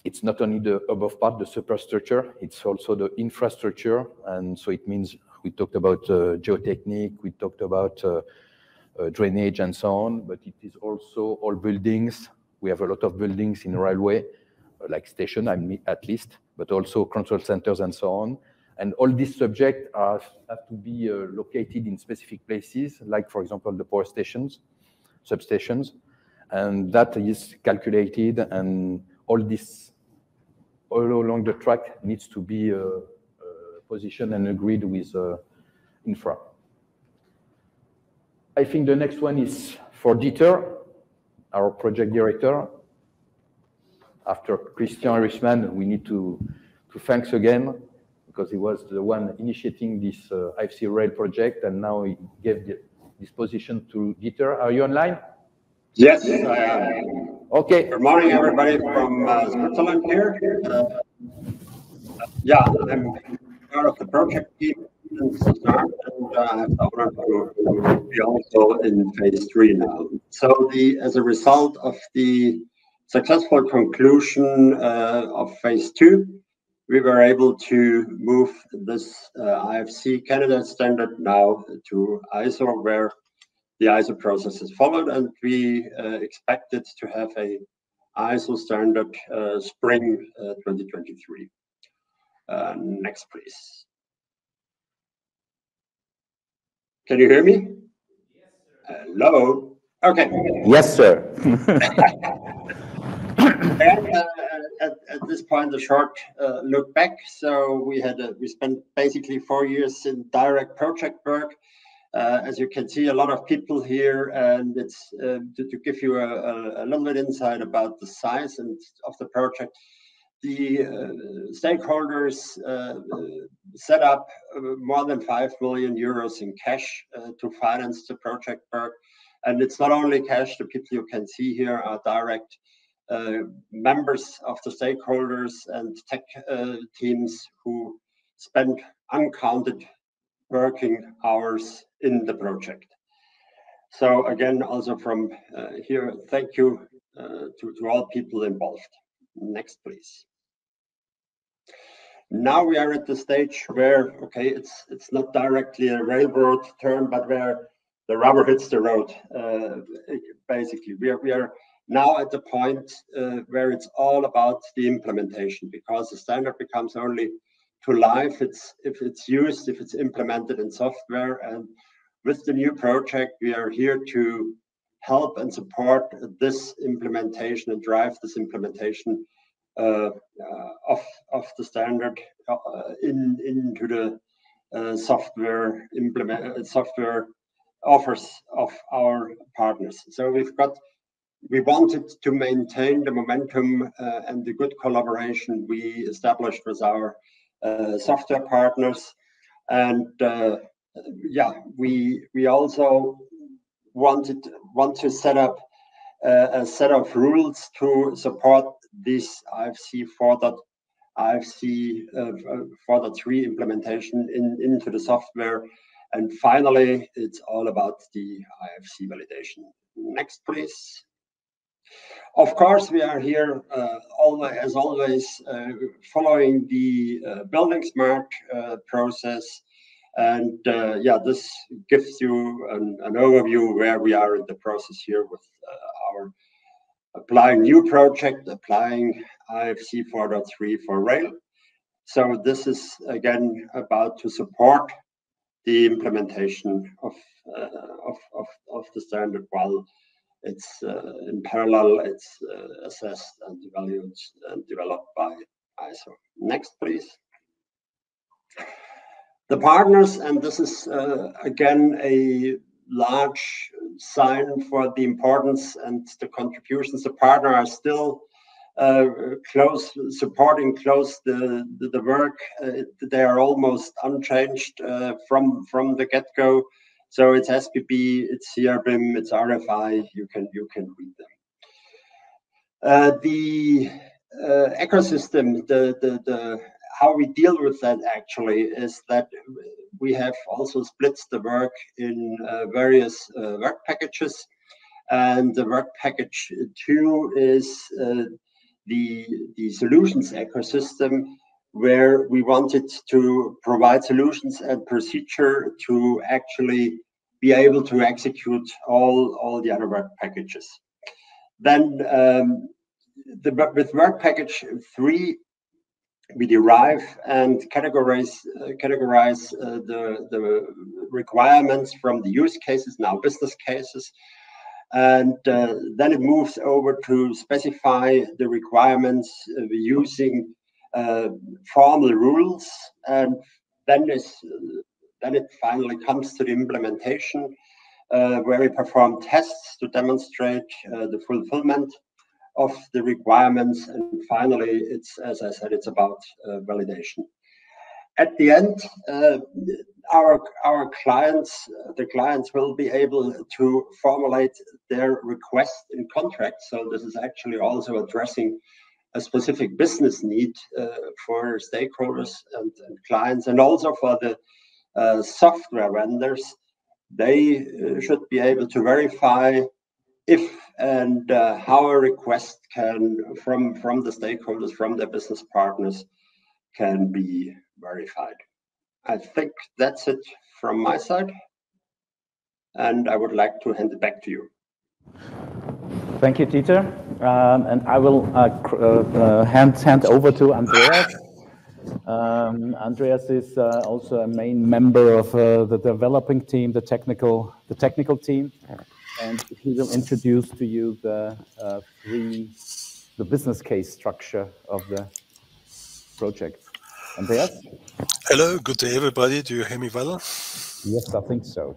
it's not only the above part, the superstructure, it's also the infrastructure. And so it means we talked about geotechnique, we talked about drainage and so on, but it is also all buildings. We have a lot of buildings in railway, like station, at least, but also control centers and so on. And all these subjects have to be located in specific places, like, for example, the power stations, substations, and that is calculated, and all this all along the track needs to be positioned and agreed with infra. I think the next one is for Dieter, our project director. After Christian Richman, we need to thanks again, because he was the one initiating this IFC Rail project, and now he gave this position to Dieter. Are you online? Yes, I am. Okay. Good morning, everybody from Switzerland here. Yeah, I'm part of the project team since the start, and I have the honor to be also in phase 3 now. So as a result of the successful conclusion of phase 2, we were able to move this IFC candidate standard now to ISO, where the ISO process is followed, and we expected to have a ISO standard spring 2023. Next, please. Can you hear me? Yes, sir. Hello? Okay. Yes, sir. And at this point, a short look back. So we spent basically 4 years in direct project work. As you can see, a lot of people here, and it's to give you a little bit insight about the size of the project. The stakeholders set up more than 5 million euros in cash to finance the project work. And it's not only cash, the people you can see here are direct members of the stakeholders and tech teams who spend uncounted working hours in the project. So again, also from here, thank you to all people involved. Next, please. Now we are at the stage where, okay, it's not directly a railroad term, but where the rubber hits the road. Basically, we are now at the point where it's all about the implementation, because the standard becomes only to life if it's used, if it's implemented in software. And with the new project, we are here to help and support this implementation and drive this implementation of the standard into the software offers of our partners. So we wanted to maintain the momentum and the good collaboration we established with our software partners, and yeah, we also want to set up a set of rules to support this IFC 4.3 implementation into the software. And finally, it's all about the IFC validation. Next, please. Of course, we are here as always following the buildingSMART process. And yeah, this gives you an overview where we are in the process here with our applying new project, applying IFC 4.3 for rail. So this is again about to support the implementation of the standard while it's in parallel, it's assessed and evaluated and developed by ISO. Next, please. The partners, and this is again a large sign for the importance and the contributions. The partners are still supporting the work. They are almost unchanged from the get-go. So it's SPB, it's CRBIM, it's RFI. You can read them. The ecosystem, the how we deal with that actually is that we have also split the work in various work packages, and the work package 2 is the solutions ecosystem, where we wanted to provide solutions and procedure to actually be able to execute all the other work packages. Then with work package 3, we derive and categorize the requirements from the use cases, now business cases. And then it moves over to specify the requirements using formal rules, and then it finally comes to the implementation, where we perform tests to demonstrate the fulfillment of the requirements, and finally, it's, as I said, it's about validation. At the end, our clients, the clients will be able to formulate their request in contract. So this is actually also addressing a specific business need for stakeholders and clients, and also for the software vendors. They should be able to verify if and how a request can, from the stakeholders, from the business partners, can be verified. I think that's it from my side, and I would like to hand it back to you. Thank you, Dieter. And I will hand over to Andreas. Andreas is also a main member of the developing team, the technical team, and he will introduce to you the business case structure of the project. Andreas? Hello, good day, everybody. Do you hear me well? Yes, I think so.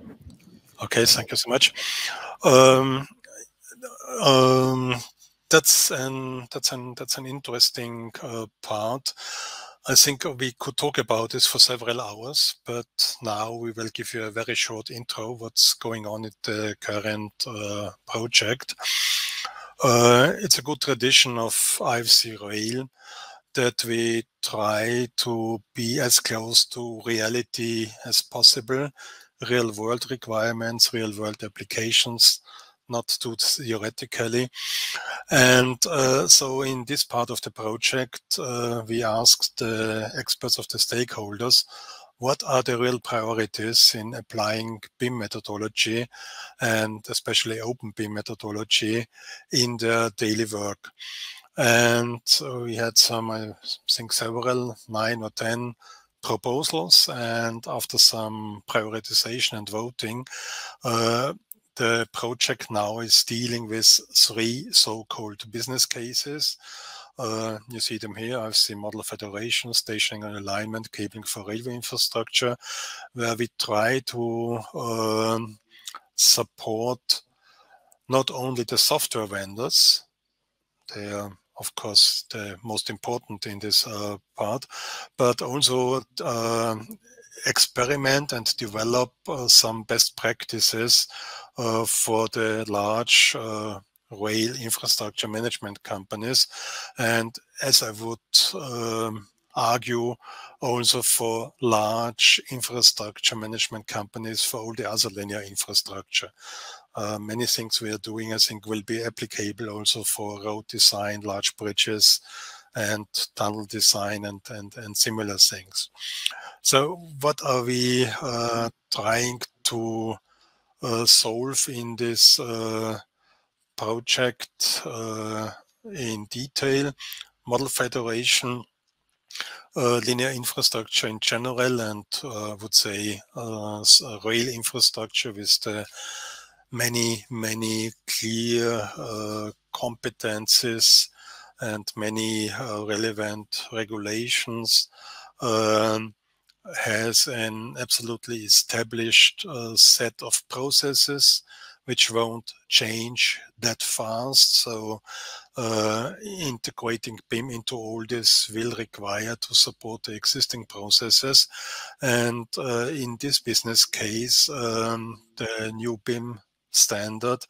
Okay, thank you so much. That's an interesting part. I think we could talk about this for several hours, but now we will give you a very short intro what's going on in the current project. It's a good tradition of IFC Rail that we try to be as close to reality as possible, real world requirements, real world applications, not too theoretically. And so in this part of the project, we asked the experts of the stakeholders, what are the real priorities in applying BIM methodology, and especially open BIM methodology, in their daily work. And so we had some, I think several, 9 or 10 proposals, and after some prioritization and voting, the project now is dealing with 3 so-called business cases. You see them here. IFC model federation, stationing and alignment, cabling for railway infrastructure, where we try to support not only the software vendors, they are of course the most important in this part, but also experiment and develop some best practices for the large rail infrastructure management companies, and as I would argue, also for large infrastructure management companies for all the other linear infrastructure. Many things we are doing, I think, will be applicable also for road design, large bridges, and tunnel design and similar things. So what are we trying to solve in this project in detail? Model federation, linear infrastructure in general, and I would say rail infrastructure with the many clear competencies and many relevant regulations, has an absolutely established set of processes which won't change that fast. So integrating BIM into all this will require to support the existing processes. And in this business case, the new BIM standard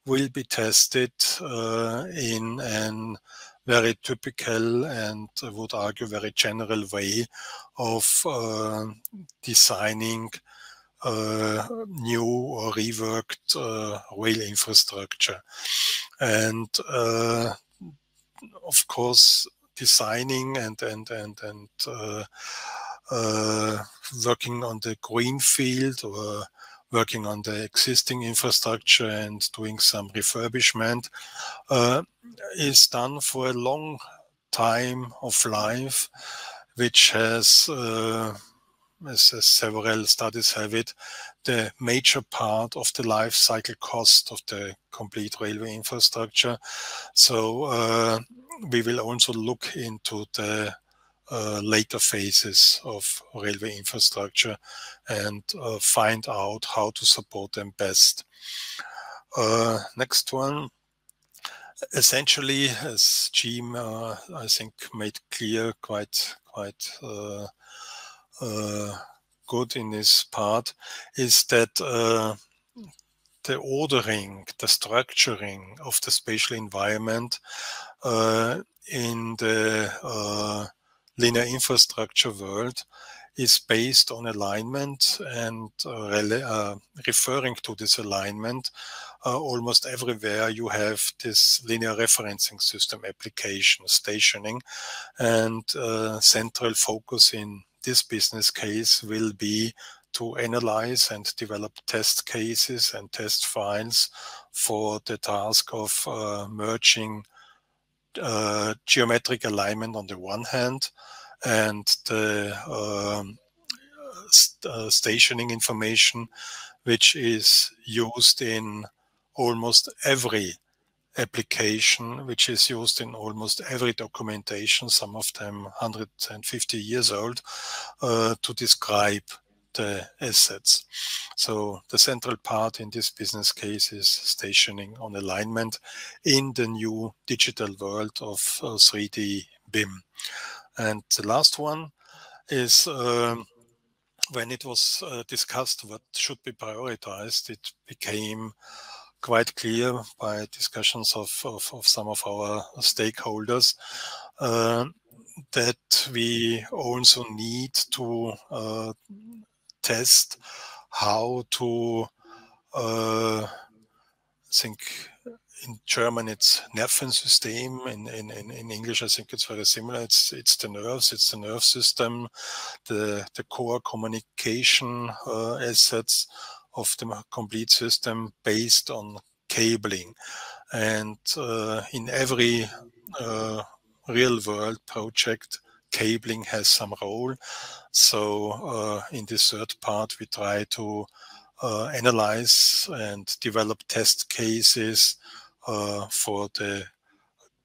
will be tested in an very typical and I would argue very general way of designing new or reworked rail infrastructure. And of course, designing and working on the greenfield or working on the existing infrastructure and doing some refurbishment is done for a long time of life, which has, as several studies have it, the major part of the life cycle cost of the complete railway infrastructure. So we will also look into the later phases of railway infrastructure and find out how to support them best. Next one. Essentially, as Jim, I think, made clear quite good in this part, is that the ordering, the structuring of the spatial environment in the linear infrastructure world is based on alignment, and referring to this alignment, almost everywhere you have this linear referencing system application, stationing, and central focus in this business case will be to analyze and develop test cases and test files for the task of merging geometric alignment on the one hand and the stationing information, which is used in almost every application, which is used in almost every documentation, some of them 150 years old, to describe the assets. So the central part in this business case is stationing on alignment in the new digital world of 3D BIM. And the last one is when it was discussed what should be prioritized, it became quite clear by discussions of some of our stakeholders that we also need to test how to, I think in German it's Nervensystem, in English I think it's very similar, it's the nerves, it's the nerve system, the core communication assets of the complete system based on cabling. And in every real world project, cabling has some role. So in this third part, we try to analyze and develop test cases for the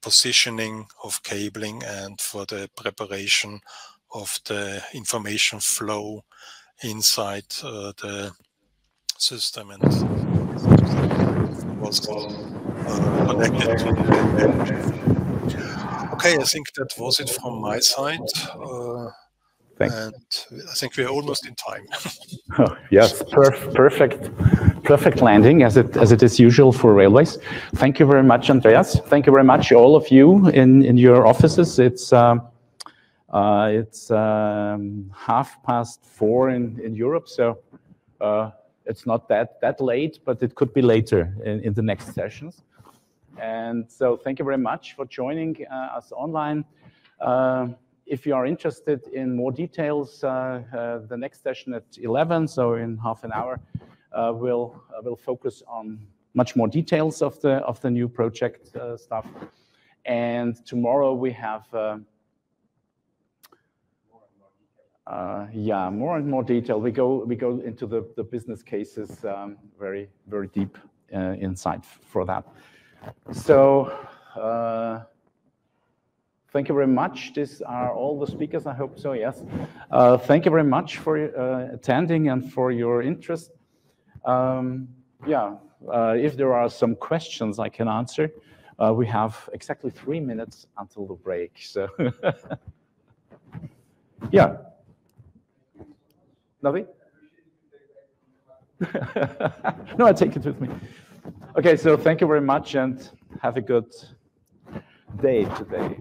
positioning of cabling and for the preparation of the information flow inside the system, and was connected to the. Okay, I think that was it from my side. And I think we're almost in time. Oh, yes, perfect landing, as it is usual for railways. Thank you very much, Andreas. Thank you very much, all of you in your offices. It's 4:30 in Europe, so it's not that late, but it could be later in the next sessions. And so thank you very much for joining us online. If you are interested in more details, the next session at 11, so in half an hour, we'll focus on much more details of the new project stuff. And tomorrow we have more and more detail. We go into the business cases very deep inside for that. So. Thank you very much. These are all the speakers, I hope so, yes. Thank you very much for attending and for your interest. If there are some questions I can answer, we have exactly 3 minutes until the break, so. Yeah. Nothing? No, I take it with me. Okay, so thank you very much and have a good day today.